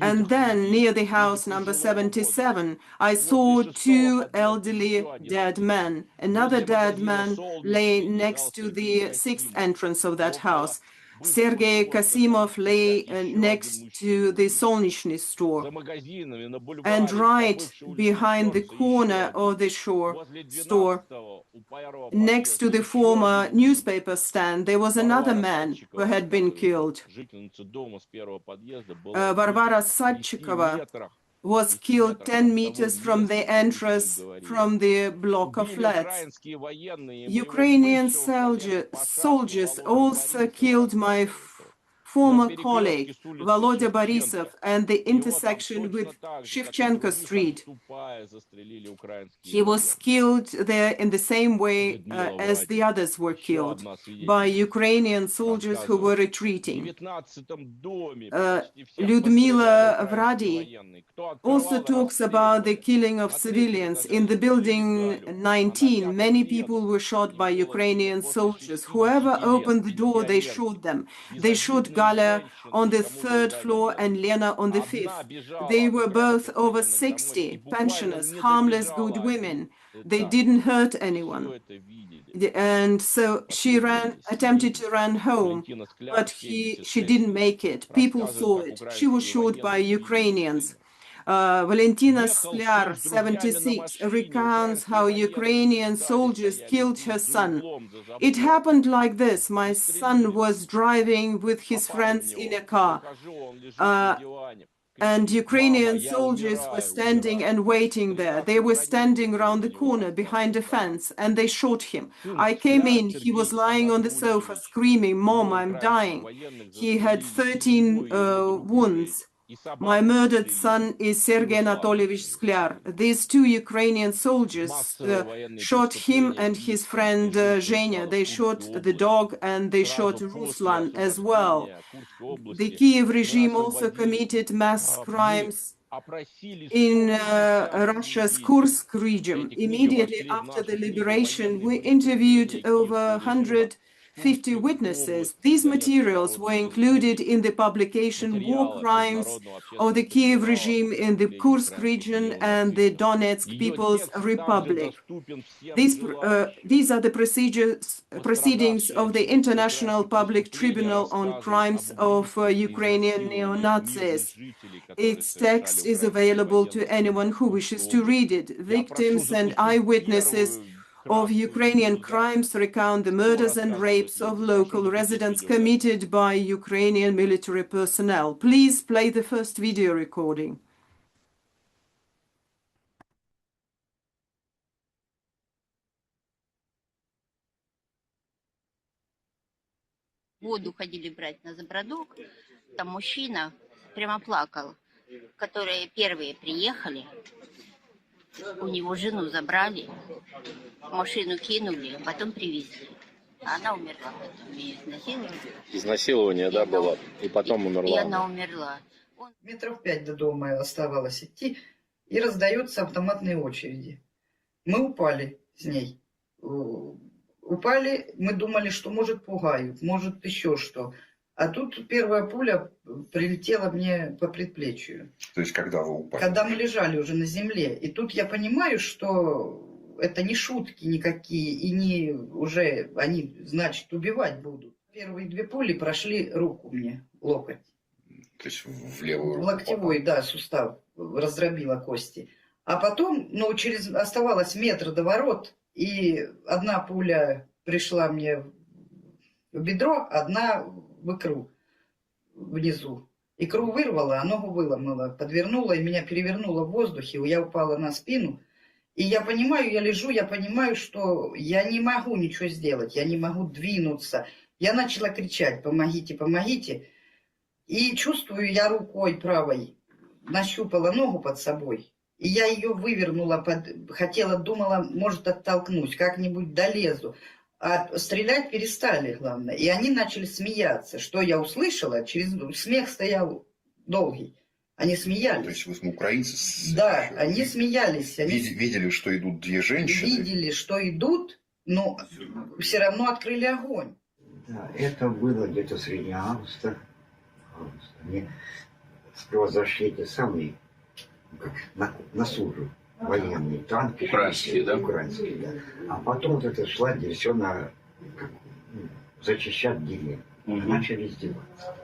And then, near the house number 77, I saw 2 elderly dead men. Another dead man lay next to the 6th entrance of that house. Sergei Kasimov lay next to the Solnishny store. And right behind the corner of the store, next to the former newspaper stand, there was another man who had been killed. Varvara Sadchikova was killed 10 meters from the entrance from the block of flats. Ukrainian soldiers also killed my former colleague, Volodya Borisov, and the intersection with Shevchenko Street. He was killed there in the same way as the others were killed, by Ukrainian soldiers who were retreating. Lyudmila Vradi also talks about the killing of civilians. In the building 19, many people were shot by Ukrainian soldiers. Whoever opened the door, they shot them. They shot Gala on the 3rd floor and Lena on the 5th. They were both over 60, pensioners, harmless, good women. They didn't hurt anyone. And so she attempted to run home, but she didn't make it. People saw it. She was shot by Ukrainians. Valentina Sklyar, 76, recounts how Ukrainian soldiers killed her son. It happened like this. My son was driving with his friends in a car. And Ukrainian soldiers were standing and waiting there. They were standing around the corner behind a fence, and they shot him. I came in. He was lying on the sofa screaming, "Mom, I'm dying." He had 13 wounds. My murdered son is Sergei Anatolievich Sklyar. These 2 Ukrainian soldiers shot him and his friend Zhenya. They shot the dog and they shot Ruslan as well. The Kiev regime also committed mass crimes in Russia's Kursk region. Immediately after the liberation, we interviewed over 150 witnesses. These materials were included in the publication War Crimes of the Kiev regime in the Kursk region and the Donetsk People's Republic. These are the proceedings of the International Public Tribunal on Crimes of Ukrainian neo-Nazis. Its text is available to anyone who wishes to read it. Victims and eyewitnesses of Ukrainian crimes recount the murders and rapes of local residents committed by Ukrainian military personnel. Please play the first video recording. Воду ходили брать на Забродок, там мужчина прямо плакал, которые первые приехали, у него жену забрали, машину кинули, а потом привезли. А она умерла потом, ее изнасиловали. Изнасилование, да, было? И потом умерла. И она умерла. Метров 5 до дома оставалось идти, и раздаются автоматные очереди. Мы упали с ней. Упали, мы думали, что может пугают, может еще что. А тут первая пуля прилетела мне по предплечью. То есть когда вы упали? Когда мы лежали уже на земле. И тут я понимаю, что это не шутки никакие, и не уже они, значит, убивать будут. Первые 2 пули прошли руку мне, локоть. То есть в левую руку? Локтевой, да, сустав, раздробила кости. А потом, оставалось метр до ворот, и одна пуля пришла мне в бедро, одна в икру внизу. Икру вырвала, а ногу выломала, подвернула, и меня перевернуло в воздухе, я упала на спину. И я понимаю, я лежу, я понимаю, что я не могу ничего сделать, я не могу двинуться. Я начала кричать: помогите, помогите. И чувствую, я рукой правой нащупала ногу под собой. И я ее вывернула, думала, может, оттолкнусь, как-нибудь долезу. А стрелять перестали, главное. И они начали смеяться. Что я услышала? Смех стоял долгий. Они смеялись. То есть вы украинцы? Да, они смеялись. Они видели, что идут 2 женщины? Видели, что идут, но все равно открыли огонь. Да, это было где-то в середине августа. Они сперва зашли эти самые, на службу, военные танки. Украинские, да? Украинские, да. А потом вот это шла диверсионная, зачищать деревню. Начали издеваться.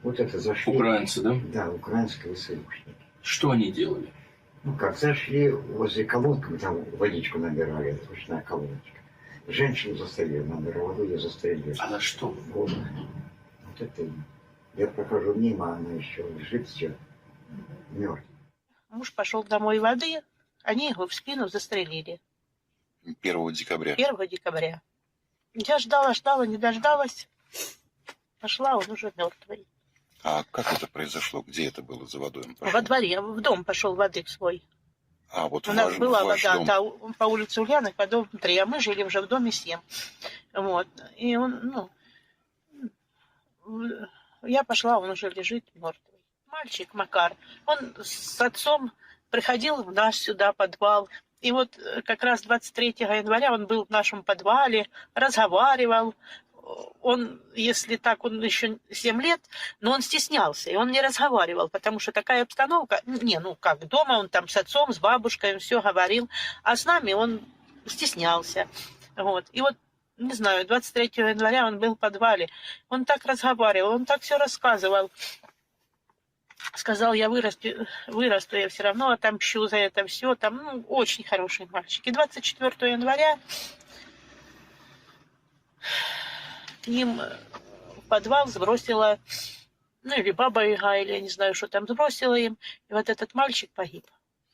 Вот это зашли. Украинцы, да? Да, украинские ВСУшники. Что они делали? Зашли возле колонки, мы там водичку набирали, это ручная колоночка. Женщину застрелили, набирала, ее застрелили. А за что? Вот это. Я прохожу мимо, она еще лежит, все мертвая. Муж пошел домой воды, они его в спину застрелили. 1 декабря? 1 декабря. Я ждала, не дождалась. Пошла, он уже мертвый. А как это произошло? Где это было за водой? Во дворе, в дом пошел воды в свой. А, вот у нас была вода, дом. да, по улице Ульяных, по дому 3, а мы жили уже в доме 7. Вот. И он, я пошла, он уже лежит мертвый. Мальчик Макар, он с отцом приходил в наш сюда подвал. И вот как раз 23 января он был в нашем подвале, разговаривал. Он, если так, он еще 7 лет, но он стеснялся, и он не разговаривал, потому что такая обстановка, как дома, он там с отцом, с бабушкой, он все говорил, а с нами он стеснялся. Вот. И вот, не знаю, 23 января он был в подвале, он так разговаривал, он так все рассказывал. Сказал, я вырасту, я все равно отомщу за это все. Там, очень хороший мальчик. И 24 января к ним в подвал сбросила, или баба Яга, или я не знаю, что там сбросила им. И вот этот мальчик погиб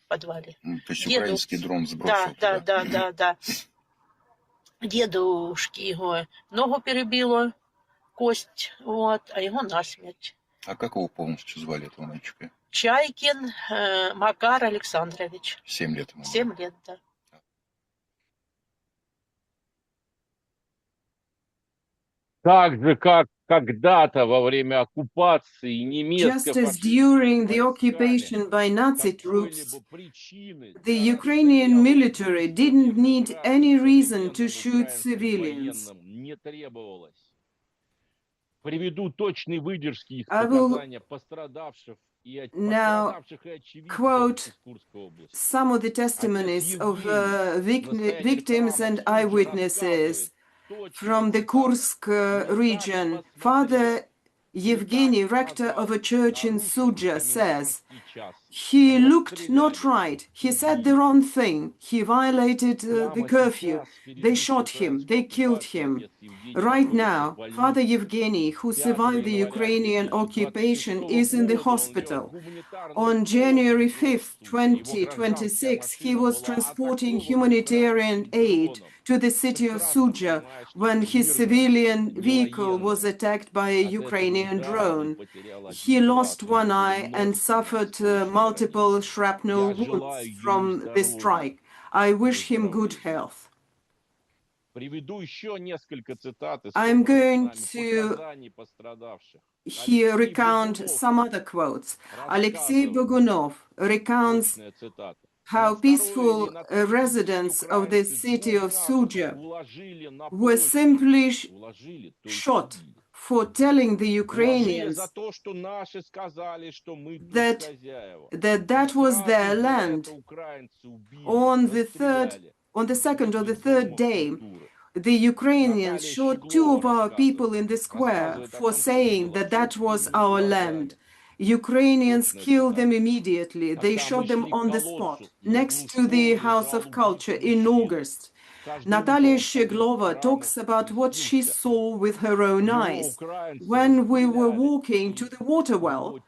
в подвале. То есть украинский дрон сбросил? Да. Дедушки его ногу перебило, кость, вот, а его насмерть. А как его полностью звали, этого мальчика? Чайкин Макар Александрович. 7 лет ему? 7 лет, да. Так же, как когда-то во время оккупации немецкой... Just as during the occupation by Nazi troops, the Ukrainian military didn't need any reason to shoot civilians. Приведу точные выдержки из I will показания пострадавших now quote some of the testimonies of victims and eyewitnesses from the Kursk region. Father Yevgeny, rector of a church in Sudzha, says, he looked not right. He said the wrong thing. He violated the curfew. They shot him. They killed him. Right now, Father Yevgeny, who survived the Ukrainian occupation, is in the hospital. On January 5th, 2026, he was transporting humanitarian aid to the city of Sudzha when his civilian vehicle was attacked by a Ukrainian drone. He lost one eye and suffered multiple shrapnel wounds from the strike. I wish him good health. Приведу еще несколько цитат из I'm going нами to показаний пострадавших. here recount some other quotes. Alexei Bogunov recounts Точная цитата. how peaceful residents of the city of Suja were simply shot for telling the Ukrainians that was their land. On the second or the third day, the Ukrainians shot 2 of our people in the square for saying that was our land. Ukrainians killed them immediately. They shot them on the spot, next to the House of Culture in August. Natalia Sheglova talks about what she saw with her own eyes. When we were walking to the water well,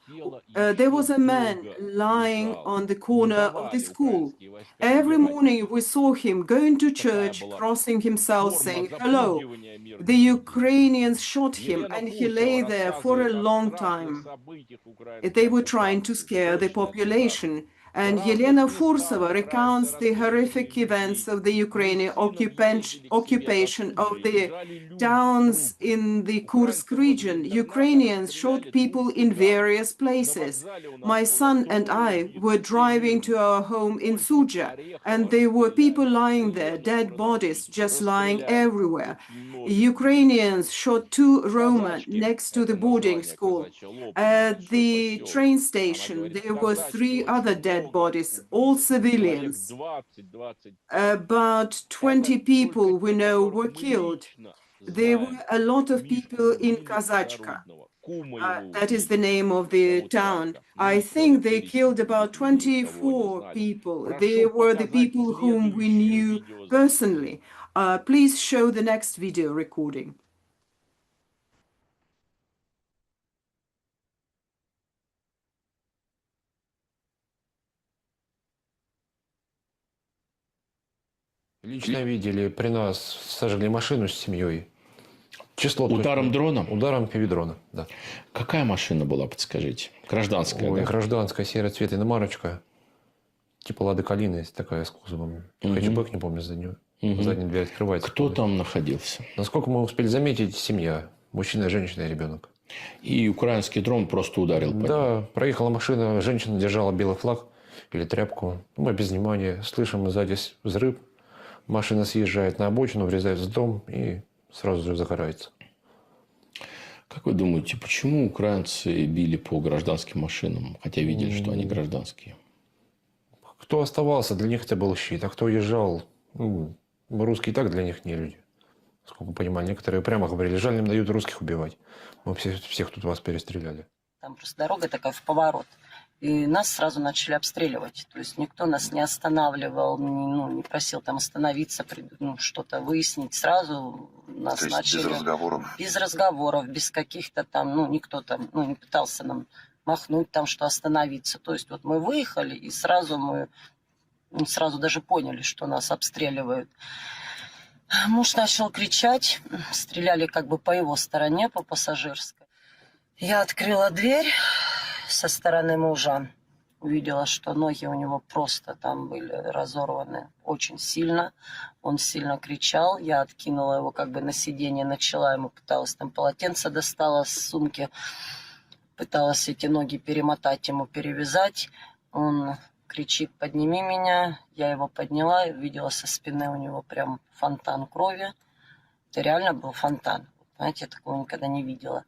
there was a man lying on the corner of the school. Every morning we saw him going to church, crossing himself, saying hello. The Ukrainians shot him and he lay there for a long time. They were trying to scare the population. And Yelena Fursova recounts the horrific events of the Ukrainian occupation of the towns in the Kursk region. Ukrainians shot people in various places. My son and I were driving to our home in Suja, and there were people lying there, dead bodies just lying everywhere. Ukrainians shot 2 Roma next to the boarding school. At the train station, there were 3 other dead bodies, all civilians. About 20 people we know were killed. There were a lot of people in Kazachka. That is the name of the town. I think they killed about 24 people. They were the people whom we knew personally. Please show the next video recording. Лично видели, при нас сожгли машину с семьей. Число ударом дроном? Ударом пивидрона, да. Какая машина была, подскажите? Гражданская, Ой, да? Гражданская, серый цвет, иномарочка. Типа Лада Калина есть такая с кузовом. Хэтчбэк, не помню, заднюю. Задняя дверь открывается. Кто там находился? Насколько мы успели заметить, семья. Мужчина, женщина и ребенок. И украинский дрон просто ударил по ним? Да, проехала машина, женщина держала белый флаг или тряпку. Мы без внимания слышим сзади взрыв. Машина съезжает на обочину, врезается в дом и сразу же загорается. Как вы думаете, почему украинцы били по гражданским машинам, хотя видели, что они гражданские? Кто оставался, для них это был щит. А кто уезжал, русские и так для них не люди. Сколько понимаю, некоторые прямо говорили, жаль, им дают русских убивать. Мы всех тут вас перестреляли. Там просто дорога такая в поворот. И нас сразу начали обстреливать. То есть никто нас не останавливал, не просил там остановиться, что-то выяснить. Сразу нас То есть начали... без разговоров? Без разговоров, без каких-то там, никто там, не пытался нам махнуть там, что остановиться. То есть вот мы выехали, и сразу даже поняли, что нас обстреливают. Муж начал кричать, стреляли как бы по его стороне, по пассажирской. Я открыла дверь со стороны мужа, увидела, что ноги у него просто там были разорваны очень сильно. Он сильно кричал, я откинула его как бы на сиденье, начала ему, пыталась там полотенце достала с сумки, пыталась эти ноги перемотать ему, перевязать. Он кричит: подними меня. Я его подняла, видела со спины у него прям фонтан крови. Это реально был фонтан. Знаете, я такого никогда не видела.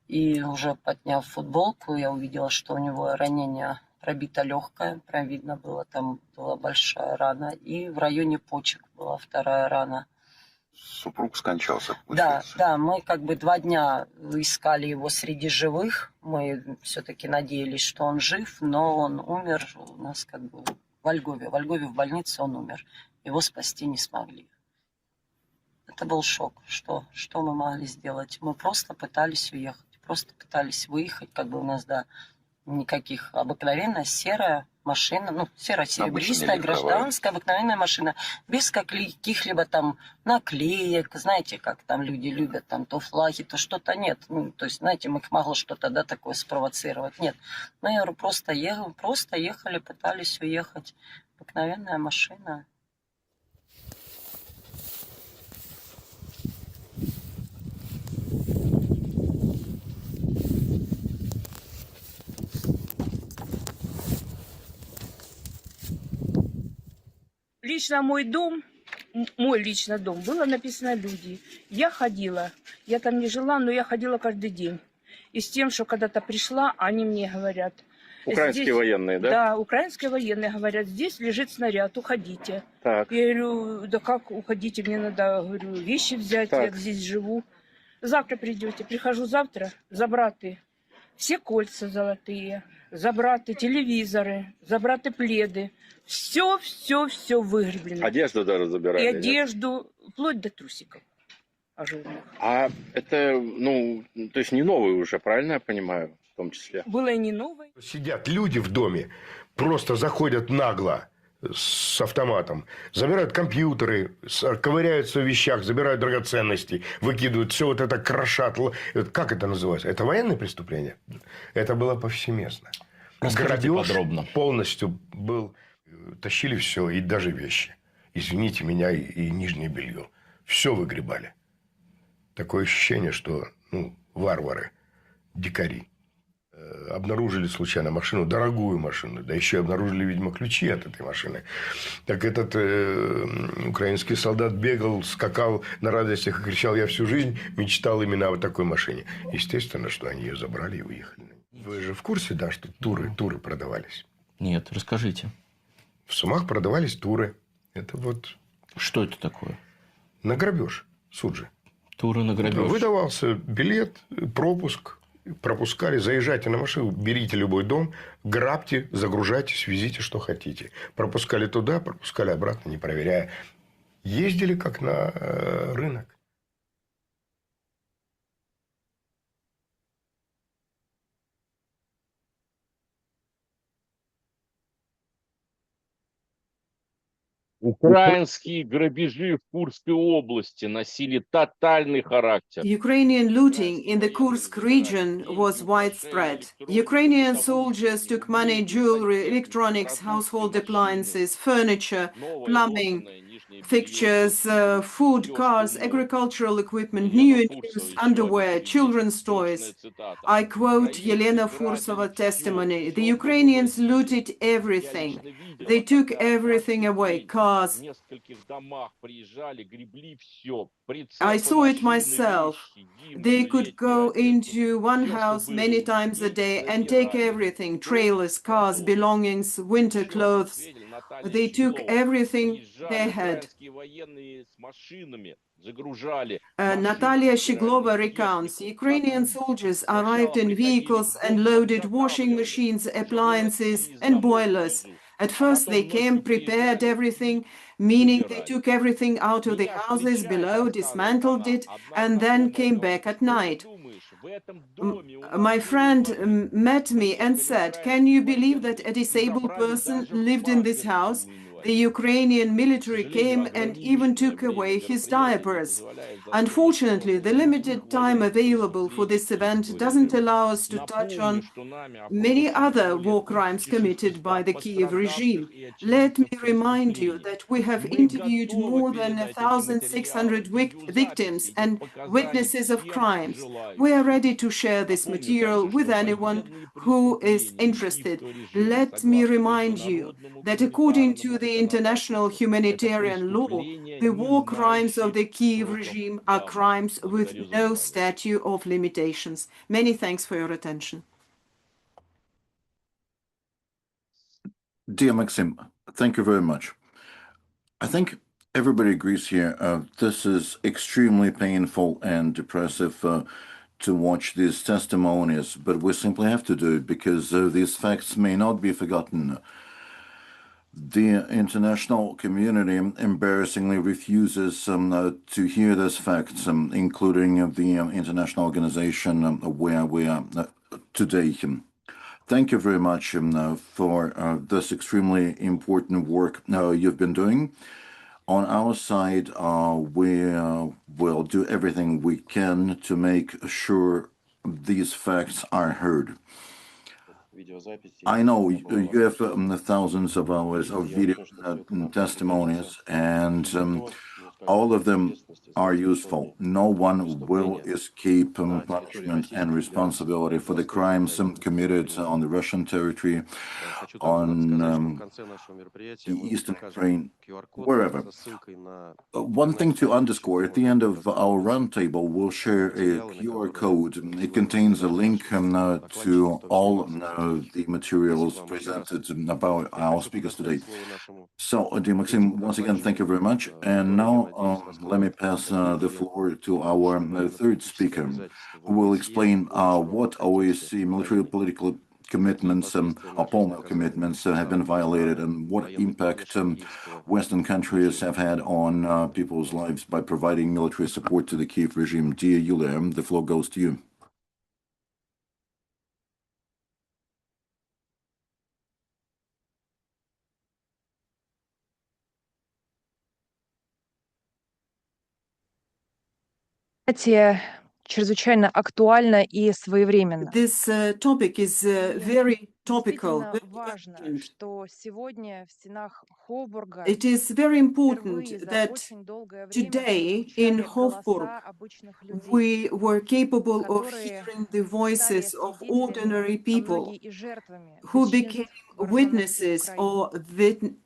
И уже подняв футболку, я увидела, что у него ранение пробито легкое. Прям видно было, там была большая рана. И в районе почек была 2-я рана. Супруг скончался, Да, мы как бы 2 дня искали его среди живых. Мы все-таки надеялись, что он жив, но он умер у нас как бы во Львове. Во Львове в больнице он умер. Его спасти не смогли. Это был шок. Что мы могли сделать? Мы просто пытались уехать. Просто пытались выехать, как бы у нас, никаких, обыкновенная серая машина, серо-серебристая, гражданская, обыкновенная машина, без каких-либо там наклеек, знаете, как там люди любят, там то флаги, то что-то нет. То есть, знаете, мы могло что-то, такое спровоцировать. Нет. Ну, я говорю, просто ехали, пытались уехать. Обыкновенная машина. лично мой дом, мой лично дом, было написано «Люди». Я ходила, я там не жила, но я ходила каждый день. И с тем, что когда-то пришла, они мне говорят... Украинские здесь, военные, да? Да, украинские военные говорят, здесь лежит снаряд, уходите. Так. Я говорю, да как уходите, мне надо, говорю, вещи взять, Так. я здесь живу. Завтра придете. Прихожу завтра, забраты все кольца золотые, забраты телевизоры, забраты пледы. Все выгреблено. Одежду даже забирали, И нет? одежду, вплоть до трусиков ажурных. А это, ну, то есть не новые уже, правильно я понимаю, в том числе? Было и не новое. Сидят люди в доме, просто заходят нагло с автоматом, забирают компьютеры, ковыряются в вещах, забирают драгоценности, выкидывают, все вот это крошат. Как это называется? Это военное преступление? Это было повсеместно. Расскажите Грабеж подробно. полностью был. Тащили все, и даже вещи. Извините меня, и нижнее белье. Все выгребали. Такое ощущение, что варвары, дикари. Обнаружили случайно машину, дорогую машину, да еще обнаружили, видимо, ключи от этой машины. Так этот украинский солдат бегал, скакал на радостях и кричал: я всю жизнь мечтал именно о такой машине. Естественно, что они ее забрали и уехали. Вы же в курсе, да, что туры продавались? Нет, расскажите. В Сумах продавались туры. Это вот... Что это такое? На грабеж, суджи. Туры на грабеж. Выдавался билет, пропуск. Пропускали, заезжайте на машину, берите любой дом, грабьте, загружайтесь, везите, что хотите. Пропускали туда, пропускали обратно, не проверяя. Ездили как на рынок. Украинские грабежи в Курской области носили тотальный характер. Ukrainian looting in the Kursk region was widespread. Ukrainian soldiers took money, jewelry, electronics, household appliances, furniture, plumbing, fixtures, food, cars, agricultural equipment, new and used underwear, children's toys. I quote Yelena Fursova testimony: the Ukrainians looted everything. They took everything away, cars. I saw it myself. They could go into one house many times a day and take everything: trailers, cars, belongings, winter clothes. They took everything they had. Natalia Shiglova recounts, Ukrainian soldiers arrived in vehicles and loaded washing machines, appliances, and boilers. At first they came, prepared everything, meaning they took everything out of the houses below, dismantled it, and then came back at night. My friend met me and said, "Can you believe that a disabled person lived in this house? The Ukrainian military came and even took away his diapers." Unfortunately, the limited time available for this event doesn't allow us to touch on many other war crimes committed by the Kiev regime. Let me remind you that we have interviewed more than 1,600 victims and witnesses of crimes. We are ready to share this material with anyone who is interested. Let me remind you that according to the international humanitarian law, the war crimes of the Kiev regime are crimes with no statute of limitations. Many thanks for your attention. Dear Maxim, thank you very much. I think everybody agrees here. This is extremely painful and depressive to watch these testimonies, but we simply have to do it because these facts may not be forgotten. The international community embarrassingly refuses to hear these facts, including the international organization where we are today. Thank you very much for this extremely important work you've been doing. On our side, we will do everything we can to make sure these facts are heard. I know you have thousands of hours of video testimonies, and All of them are useful. No one will escape punishment and responsibility for the crimes committed on the Russian territory, on the eastern Ukraine, wherever. One thing to underscore, at the end of our roundtable, we'll share a QR code. It contains a link to all the materials presented about our speakers today. So, dear Maxim, once again, thank you very much. And now let me pass the floor to our third speaker, who will explain what OSCE military political commitments, opponent commitments have been violated and what impact Western countries have had on people's lives by providing military support to the Kiev regime. Dear Yulia, the floor goes to you. чрезвычайно актуально и своевременно. This topic is very topical, Действительно very важно, urgent. что сегодня в стенах Ховбурга It is very important впервые за that очень долгое время today in прозвучали Hofburg голоса обычных людей, we were capable of которые hearing the стали voices of ordinary свидетелями, а people многие и жертвами who бесчинств became вооруженных сил witnesses Украины. or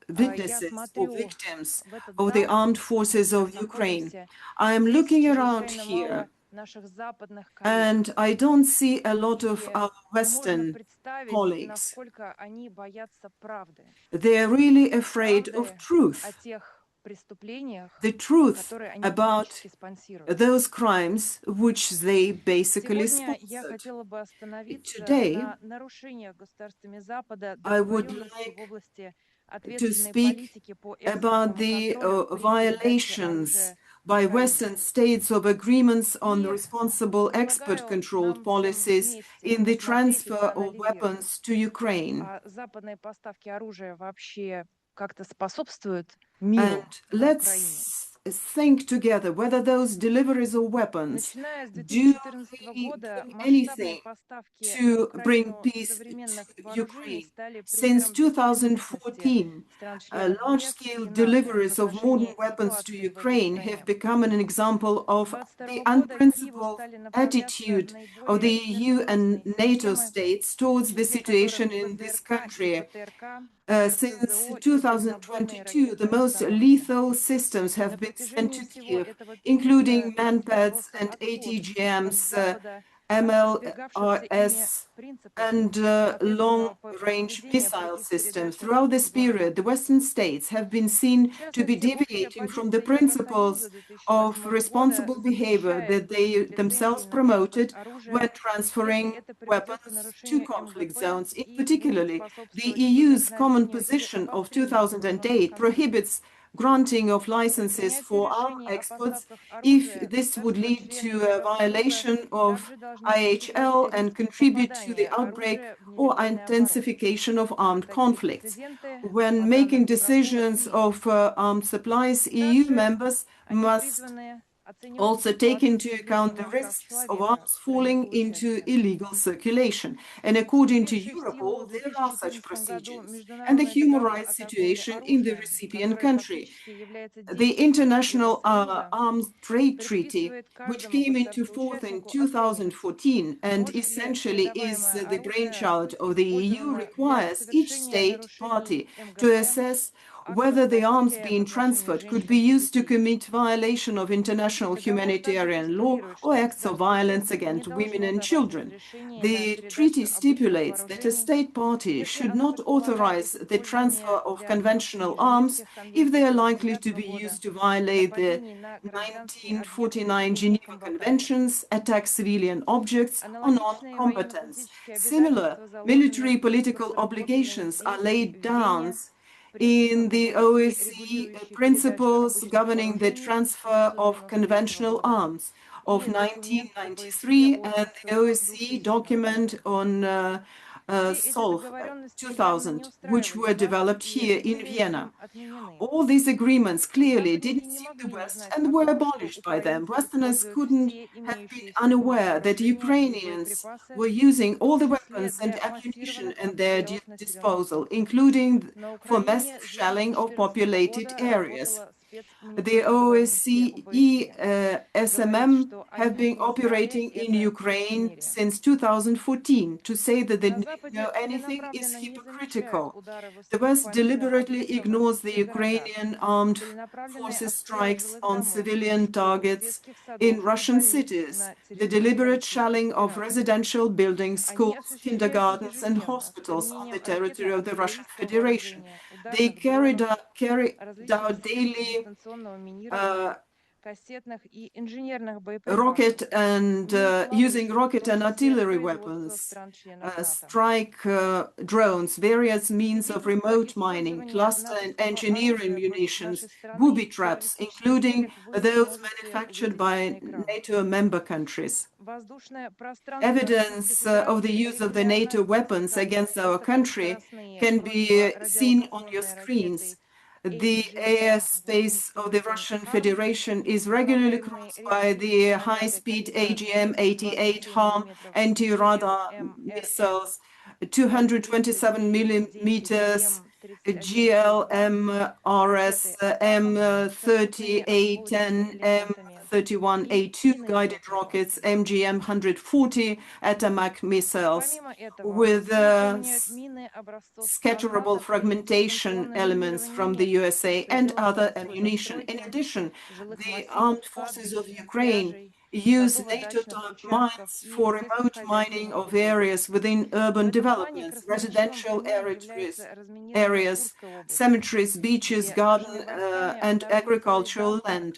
Я witnesses or смотрю victims в этот of the зал, armed где мы forces of сейчас Ukraine. находимся. I am Здесь looking around чрезвычайно here, мало наших западных коллег. and I don't see a lot of И our можно Western представить, colleagues. насколько они боятся правды. They are really afraid of Правды truth, о тех преступлениях, the truth которые они about фактически спонсируют. those crimes which they basically Сегодня я sponsored. хотела бы остановиться Today, на нарушениях государствами Запада I would договоренностей like в области to ответственной speak политики по about экспортному the контролю при передаче violations оружия by Украине. Western states of agreements on the И responsible export предлагаю controlled нам всем policies вместе in the посмотреть и transfer of проанализировать, weapons to Ukraine. а западные поставки оружия вообще как-то способствуют миру And на Украине. let's think together whether those deliveries of weapons Начиная с do 2014 they года bring масштабные anything поставки на to bring Украину peace современных to вооружений Ukraine. стали Since примером беспрецедентности 2014, стран-членов ЕС large-scale и НАТО в deliveries of modern отношении weapons to ситуации в этой Ukraine стране. have become an example of С the 2022 года к Киеву unprincipled стали направляться attitude of the наиболее EU and смертоносные NATO системы, states towards the среди которых situation in this ПЗРК и country. ПТРК, Since РСЗО и дальнобойные 2022, the ракетные most установки. lethal systems На have been sent протяжении to всего Kiev, этого периода including демонстрировался manpads and отход от ATGMs, Запада, от продвигавшихся ими MLRS, принципов and ответственного long-range поведения при missile их systems. передаче Throughout this period, вооружений. the Western states have been seen В to be частности, общая deviating from the позиция Евросоюза principles of 2008 года responsible behavior запрещает that they лицензии themselves на экспорт promoted оружия, when если transferring это приведет к weapons to нарушению conflict МГП zones. In и будет particularly, the способствовать EU's common возникновению или position of обострению вооруженного 2008 конфликта. prohibits granting of licenses Принятие for arm решений о exports поставках if оружия this would lead государства-члены to a Евросоюза violation of также должны учитывать IHL and риск contribute to the попадания outbreak оружия в or нелегальный оборот. intensification of armed Такие conflicts. прецеденты, When по making данным Еврокома, decisions имеются. of armed supplies, EU Также members они must призваны оценивать also take ситуацию с into account the соблюдением прав risks of человека arms в стране falling into получателя. illegal circulation. And according to Вступивший в силу Europol, в there are such 2014 году procedures. And the международный human договор о rights торговле situation in the оружием, recipient который country. фактически является The действующим International Евросоюза, Arms Trade Treaty, предписывает which каждому came into force in государству-участнику оценивать, 2014 and может ли essentially is передаваемое the оружие brainchild of the EU, использовано для requires each совершения state нарушений party to МГП, assess актов whether the arms насилия в being отношении transferred could be женщин и used to детей. commit violation of international Договор также humanitarian law стипулирует, or что acts of violence государство-участник не against women должно and давать children. разрешение на The treaty передачу обычных stipulates that a вооружений, state party если should оно not предполагает authorize их the transfer использование of для conventional нарушений arms Женевских if they конвенций are likely to 49 be года, used to violate the нападений на гражданские объекты 1949 или их Geneva комбатантов. Conventions, attack civilian objects, or Аналогичные non-combatants. военно-политические Similar обязательства заложены military в political разработанной obligations are здесь, laid в down Вене, принципах in the OSCE, OSCE регулирующих передачу principles обычных governing the вооружений transfer of 1993 conventional года arms of и документ OSCE 1993 о and the санкционах OSCE 2000 document года. on Все эти SOLF договоренности явно не 2000, which устраивали were Запад developed и here in были Vienna. им отменены. All these agreements clearly Западники didn't не suit the могли не West знать and о were том, что abolished by them. украинцы Westerners используют couldn't все have been имеющиеся у них unaware that вооружения и Ukrainians боеприпасы, were using в all том the числе weapons and для ammunition массированных at their обстрелов населенных disposal, пунктов. including На for massive Украине с shelling of 2014 populated года areas. работала The OSCE SMM have been operating in Ukraine since 2014. To say that they didn't know anything is hypocritical. The West deliberately ignores the Ukrainian armed forces strikes on civilian targets in Russian cities, the deliberate shelling of residential buildings, schools, kindergartens, and hospitals on the territory of the Russian Federation. They carried out daily rocket and using rocket and artillery weapons, strike drones, various means of remote mining, cluster and engineering munitions, booby traps, including those manufactured by NATO member countries. Evidence of the use of the NATO weapons against our country can be seen on your screens. The airspace of the Russian Federation is regularly crossed by the high-speed AGM-88 HARM anti-radar missiles, 227 millimeters GLMRS M3810 M31A2 guided rockets, MGM-140 Atomac missiles with scatterable fragmentation elements from the USA and other ammunition. In addition, the armed forces of Ukraine use NATO-type mines for remote mining of areas within urban developments, residential areas, cemeteries, beaches, garden and agricultural land.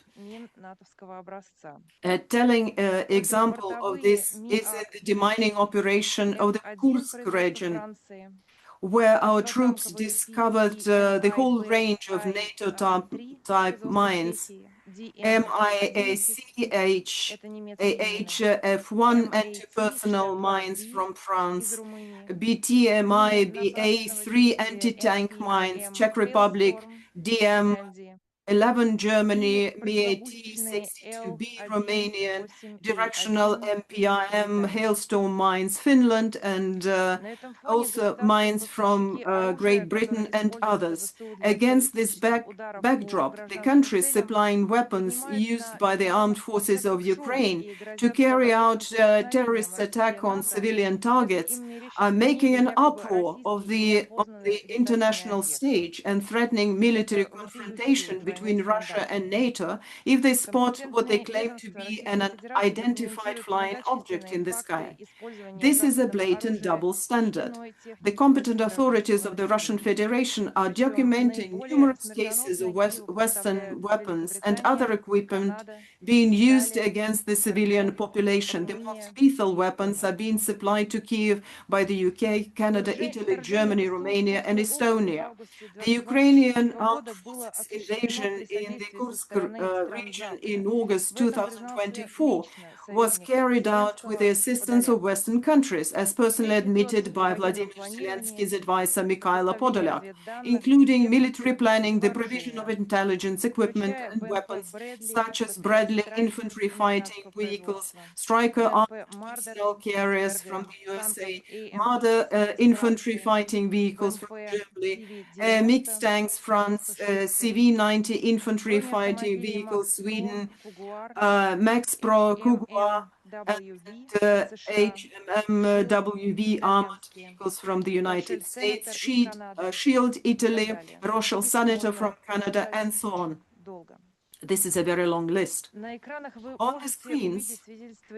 A telling example of this is the demining operation of the Kursk region, where our troops discovered the whole range of NATO-type mines, MIACH, F1 anti-personnel mines from France, BTMI, BA3 anti-tank mines, Czech Republic, DM11 Germany, MIAT-62B Romanian, directional MPIM hailstorm mines Finland, and also mines from Great Britain and others. Against this backdrop, the countries supplying weapons used by the armed forces of Ukraine to carry out terrorist attack on civilian targets are making an uproar on the international stage and threatening military confrontation between Russia and NATO if they spot what they claim to be an unidentified flying object in the sky. This is a blatant double standard. The competent authorities of the Russian Federation are documenting numerous cases of Western weapons and other equipment being used against the civilian population. The most lethal weapons are being supplied to Kiev by the UK, Canada, Italy, Germany, Romania, and Estonia. The Ukrainian armed forces invasion in the Kursk region in August 2024 was carried out with the assistance of Western countries, as personally admitted by Vladimir Zelensky's advisor Mikhailo Podolyak, including military planning, the provision of intelligence, equipment, and weapons such as Bradley infantry fighting vehicles, Stryker armored personnel carriers from the USA, Marder infantry fighting vehicles from Germany, mixed tanks France, CV-90 infantry fighting vehicles Sweden, Max Pro Cougar, and HMMWV armored vehicles from the United States, Shield Italy, Rochelle Senator from Canada, and so on. This is a very long list. On the screens,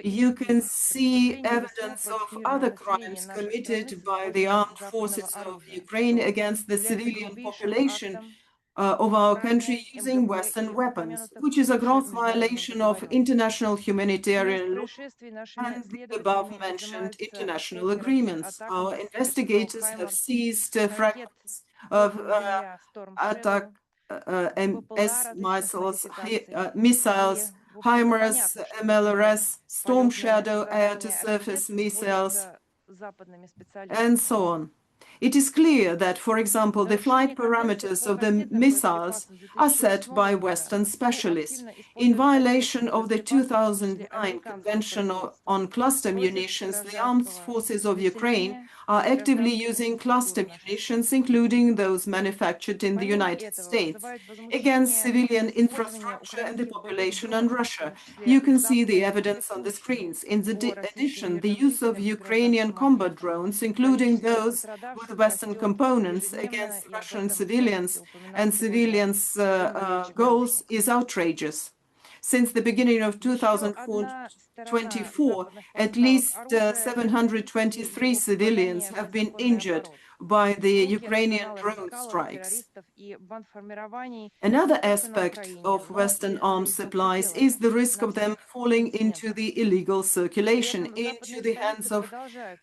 you can see evidence of other crimes committed by the armed forces of Ukraine against the civilian population of our country using Western weapons, which is a gross violation of international humanitarian law and the above-mentioned international agreements. Our investigators have seized fragments of attack missiles, HIMARS, MLRS, Storm Shadow air-to-surface missiles, and so on. It is clear that, for example, the flight parameters of the missiles are set by Western specialists. In violation of the 2009 Convention on Cluster Munitions, the armed forces of Ukraine are actively using cluster munitions, including those manufactured in the United States, against civilian infrastructure and the population and Russia. You can see the evidence on the screens. In addition, the use of Ukrainian combat drones, including those with Western components against Russian civilians and civilians' goals, is outrageous. Since the beginning of 2024, at least 723 civilians have been injured by the Ukrainian drone strikes. Another aspect of Western arms supplies is the risk of them falling into the illegal circulation, into the hands of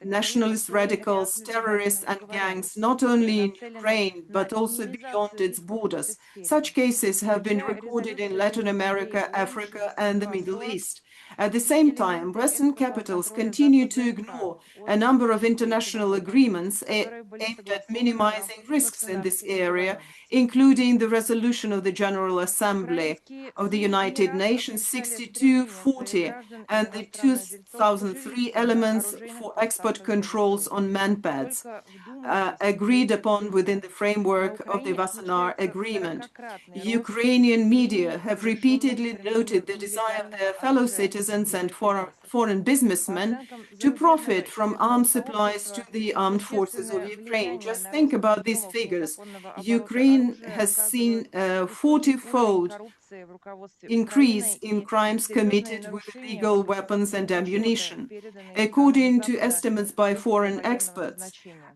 nationalist radicals, terrorists and gangs, not only in Ukraine, but also beyond its borders. Such cases have been recorded in Latin America, Africa and the Middle East. At the same time, Western capitals continue to ignore a number of international agreements aimed at minimizing risks in this area, including the resolution of the General Assembly of the United Nations 6240 and the 2003 elements for export controls on manpads, agreed upon within the framework of the Wassenaar Agreement. Ukrainian media have repeatedly noted the desire of their fellow citizens and foreign businessmen to profit from arms supplies to the armed forces of Ukraine. Just think about these figures. Ukraine has seen a 40-fold increase in crimes committed with illegal weapons and ammunition. According to estimates by foreign experts,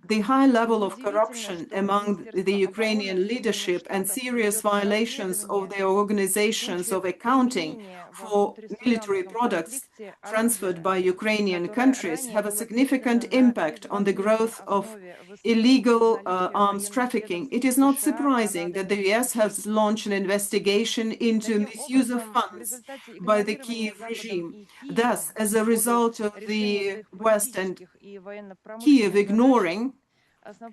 the high level of corruption among the Ukrainian leadership and serious violations of their organizations of accounting for military products transferred by Ukrainian countries have a significant impact on the growth of illegal arms trafficking. It is not surprising that the US has launched an investigation into misuse of funds by the Kiev regime. Thus, as a result of the West and Kiev ignoring,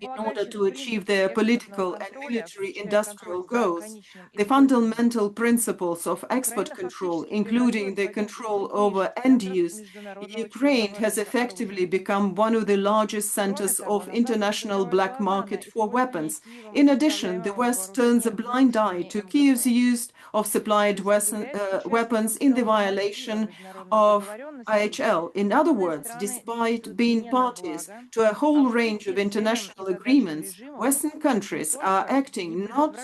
in order to achieve their political and military industrial goals, the fundamental principles of export control, including the control over end use, Ukraine has effectively become one of the largest centers of international black market for weapons. In addition, the West turns a blind eye to Kiev's use of supplied weapons in the violation of IHL. In other words, despite being parties to a whole range of international agreements, Western countries are acting not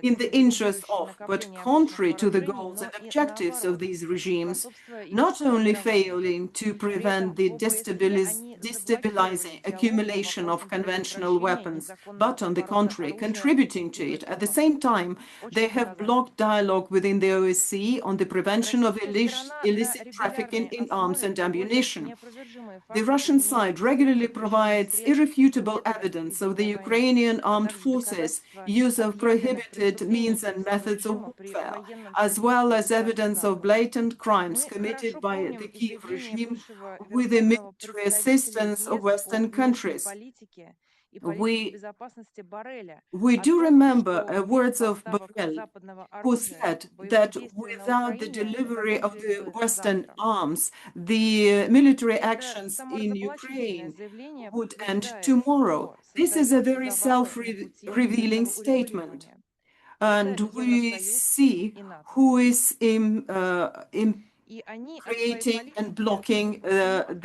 in the interest of, but contrary to the goals and objectives of these regimes, not only failing to prevent the destabilizing accumulation of conventional weapons, but on the contrary, contributing to it. At the same time, they have blocked dialogue within the OSCE on the prevention of illicit trafficking in arms and ammunition. The Russian side regularly provides irrefutable evidence of the Ukrainian armed forces' use of prohibited means and methods of warfare, as well as evidence of blatant crimes committed by the Kiev regime with the military assistance of Western countries. We do remember words of Borrell, who said that without the delivery of the Western arms, the military actions in Ukraine would end tomorrow. This is a very self-revealing statement. And we see who is creating and blocking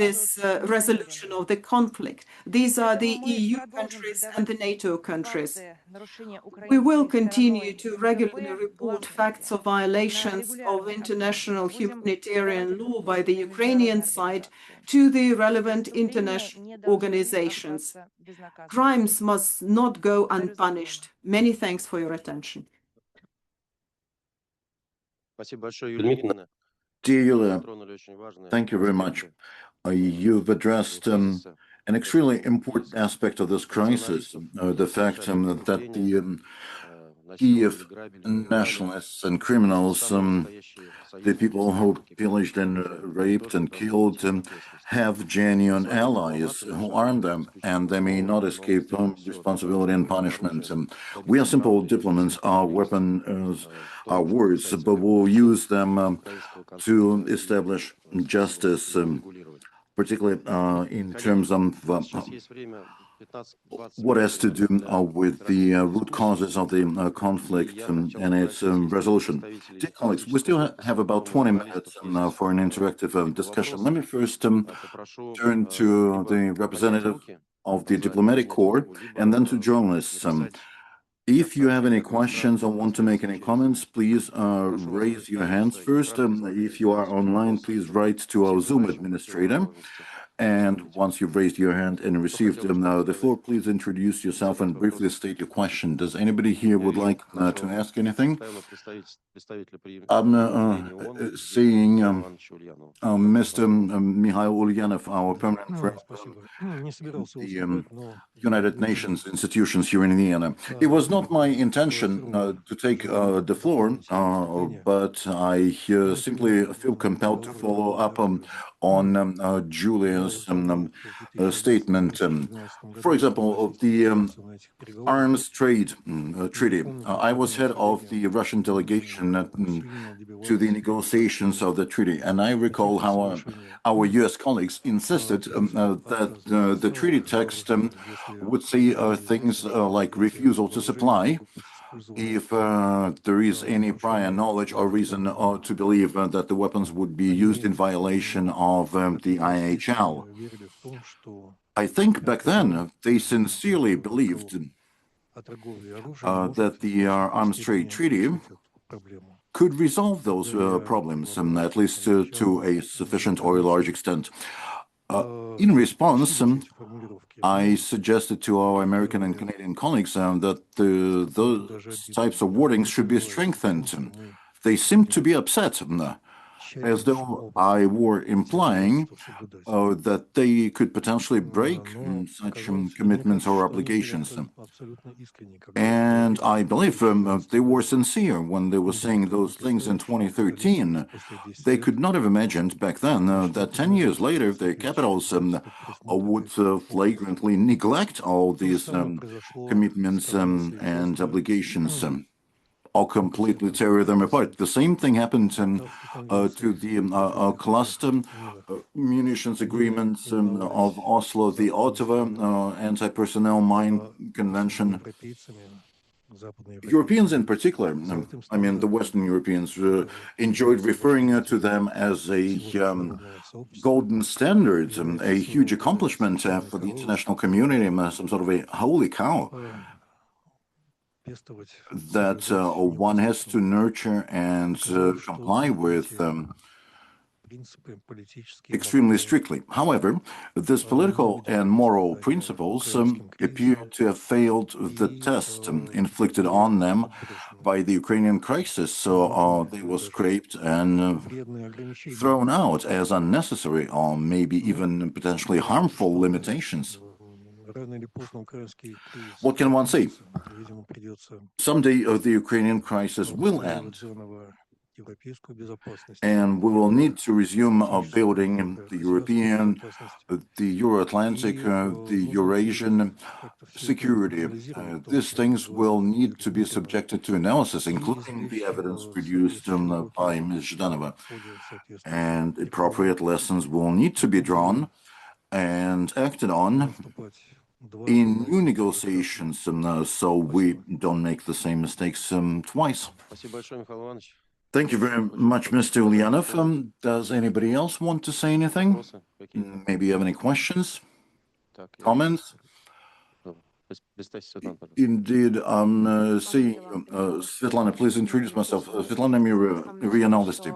this resolution of the conflict. These are the EU countries and the NATO countries. We will continue to regularly report facts of violations of international humanitarian law by the Ukrainian side to the relevant international organizations. Crimes must not go unpunished. Many thanks for your attention. Dear Yulia, thank you very much. You've addressed an extremely important aspect of this crisis, the fact that the If nationalists and criminals, the people who pillaged and raped and killed, have genuine allies who arm them, and they may not escape responsibility and punishment. We are simple diplomats. Our weapons are words, but we'll use them to establish justice, particularly in terms of what has to do with the root causes of the conflict and its resolution. Dear colleagues, we still have about 20 minutes for an interactive discussion. Let me first turn to the representative of the diplomatic corps and then to journalists. If you have any questions or want to make any comments, please raise your hands first. If you are online, please write to our Zoom administrator. And once you've raised your hand and received the floor, please introduce yourself and briefly state your question. Does anybody here would like to ask anything? I'm seeing Mr. Mikhail Ulyanov, our permanent friend from the United Nations institutions here in Vienna. It was not my intention to take the floor, but I simply feel compelled to follow up on Julia's statement. For example, the arms trade treaty. I was head of the Russian delegation to the negotiations of the treaty, and I recall how our U.S. colleagues insisted that the treaty text would say things like refusal to supply if there is any prior knowledge or reason to believe that the weapons would be used in violation of the IHL. I think back then they sincerely believed that the arms trade treaty could resolve those problems, at least to a sufficient or a large extent. In response, I suggested to our American and Canadian colleagues that those types of wordings should be strengthened. They seemed to be upset, as though I were implying that they could potentially break such commitments or obligations. And I believe they were sincere when they were saying those things in 2013. They could not have imagined back then that 10 years later their capitals would flagrantly neglect all these commitments and obligations, or completely tear them apart. The same thing happened to the cluster munitions agreements of Oslo, the Ottawa anti-personnel mine convention. Europeans in particular, I mean the Western Europeans, enjoyed referring to them as a golden standard, a huge accomplishment for the international community, some sort of a holy cow that one has to nurture and comply with extremely strictly. However, these political and moral principles appear to have failed the test inflicted on them by the Ukrainian crisis, so they were scraped and thrown out as unnecessary or maybe even potentially harmful limitations. What can one say? Someday the Ukrainian crisis will end, and we will need to resume building the European, the Euro-Atlantic, the Eurasian security. These things will need to be subjected to analysis, including the evidence produced by Ms. Zhdanova. And appropriate lessons will need to be drawn and acted on in new negotiations, so we don't make the same mistakes twice. Thank you very much, Mr. Ulyanov. Does anybody else want to say anything? Maybe you have any questions? Comments? Indeed, I'm seeing Svetlana. Please introduce myself. Svetlana Ria Novosti.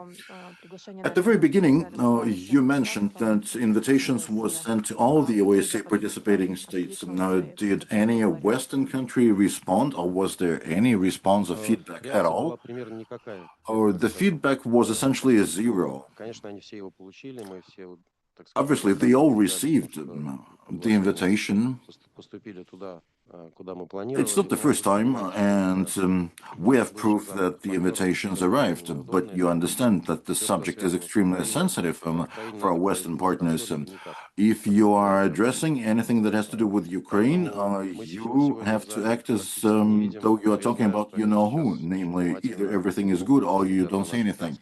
At the very beginning, you mentioned that invitations were sent to all the OSCE participating states. Did any Western country respond, or was there any response or feedback at all? Or the feedback was essentially a zero? Obviously, they all received the invitation, It's not the first time, and we have proof that the invitations arrived, but you understand that the subject is extremely sensitive for our Western partners. If you are addressing anything that has to do with Ukraine, you have to act as though you are talking about you know who, namely either everything is good or you don't say anything.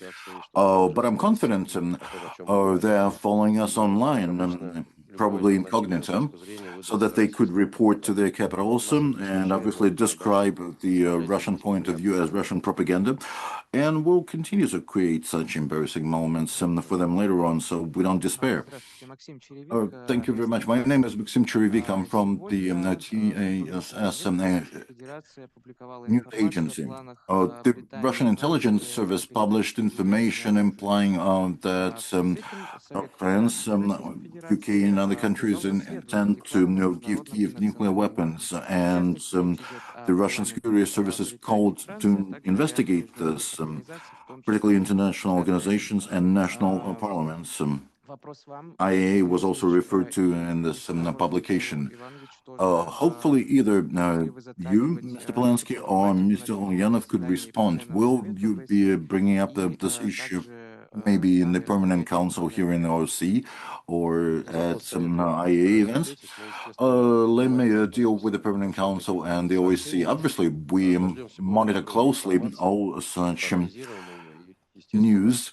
But I'm confident they are following us online, probably incognito, so that they could report to their capitals and obviously describe the Russian point of view as Russian propaganda. And we'll continue to create such embarrassing moments for them later on, so we don't despair. Thank you very much. My name is Maxim Cherevik. I'm from the TASS news agency. The Russian intelligence service published information implying that France, UK, and other countries intend to give Kiev nuclear weapons, and the Russian security services called to investigate this, particularly international organizations and national parliaments. IAA was also referred to in this publication. Hopefully, either you, Mr. Polanski, or Mr. Ulyanov could respond. Will you be bringing up this issue maybe in the Permanent Council here in the OSCE or at some IAA events? Let me deal with the Permanent Council and the OSCE. Obviously, we monitor closely all such news.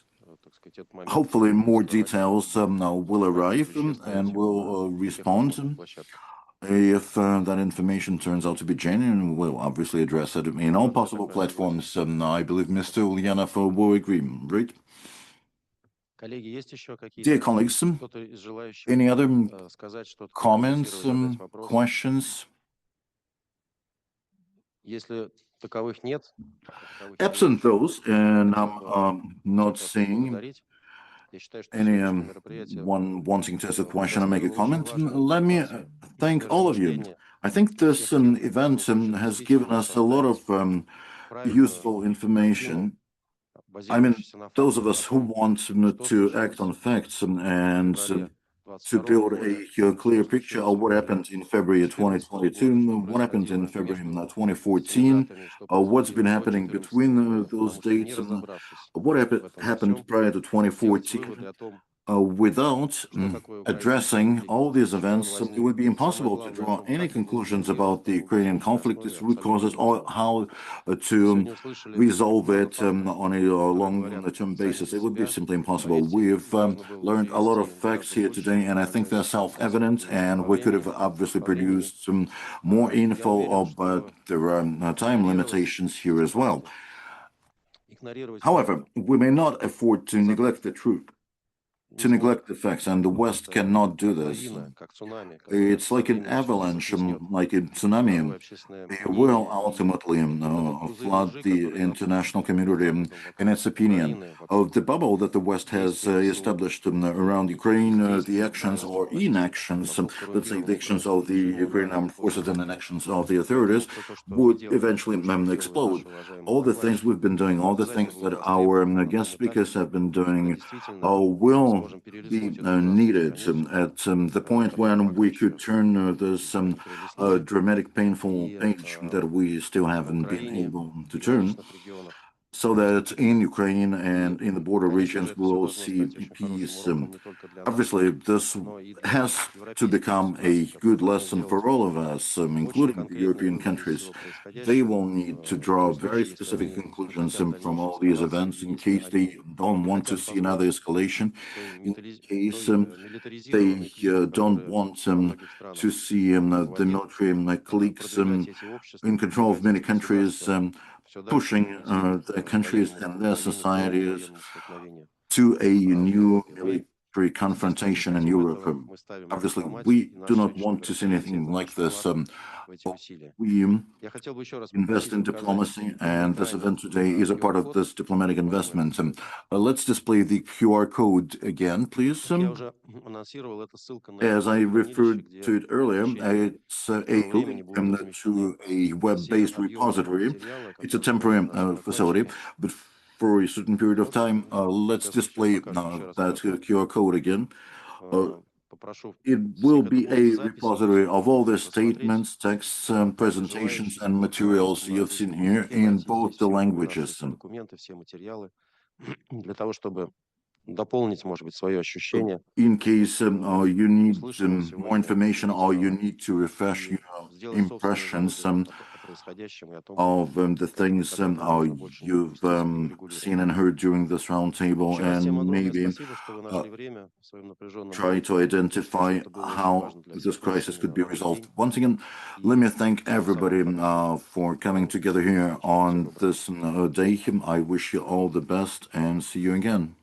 Hopefully, more details will arrive and will respond. If that information turns out to be genuine, we'll obviously address it in all possible platforms. I believe Mr. Ulyanov will agree, right? Dear colleagues, any other comments, questions? Absent those, and I'm not seeing anyone wanting to ask a question or make a comment, let me thank all of you. I think this event has given us a lot of useful information. I mean, those of us who want to act on facts and to build a clear picture of what happened in February 2022, what happened in February 2014, what's been happening between those dates, what happened prior to 2014. Without addressing all these events, it would be impossible to draw any conclusions about the Ukrainian conflict, its root causes, or how to resolve it on a long-term basis. It would be simply impossible. We've learned a lot of facts here today, and I think they're self-evident, and we could have obviously produced some more info, but there are time limitations here as well. However, we may not afford to neglect the truth, to neglect the facts, and the West cannot do this. It's like an avalanche, like a tsunami. It will ultimately flood the international community in its opinion. The bubble that the West has established around Ukraine, the actions or inactions, let's say the actions of the Ukrainian armed forces and inactions of the authorities, would eventually explode. All the things we've been doing, all the things that our guest speakers have been doing, will be needed at the point when we could turn this dramatic, painful page that we still haven't been able to turn, so that in Ukraine and in the border regions we will see peace. Obviously, this has to become a good lesson for all of us, including the European countries. They will need to draw very specific conclusions from all these events in case they don't want to see another escalation, in case they don't want to see the military cliques in control of many countries, pushing their countries and their societies to a new military confrontation in Europe. Obviously, we do not want to see anything like this. We invest in diplomacy, and this event today is a part of this diplomatic investment. Let's display the QR code again, please. As I referred to it earlier, it's a link to a web-based repository. It's a temporary facility, but for a certain period of time, let's display that QR code again. It will be a repository of all the statements, texts, presentations, and materials you've seen here in both the languages. In case you need more information or you need to refresh your impressions of the things you've seen and heard during this roundtable, and maybe try to identify how this crisis could be resolved. Once again, let me thank everybody for coming together here on this day. I wish you all the best and see you again.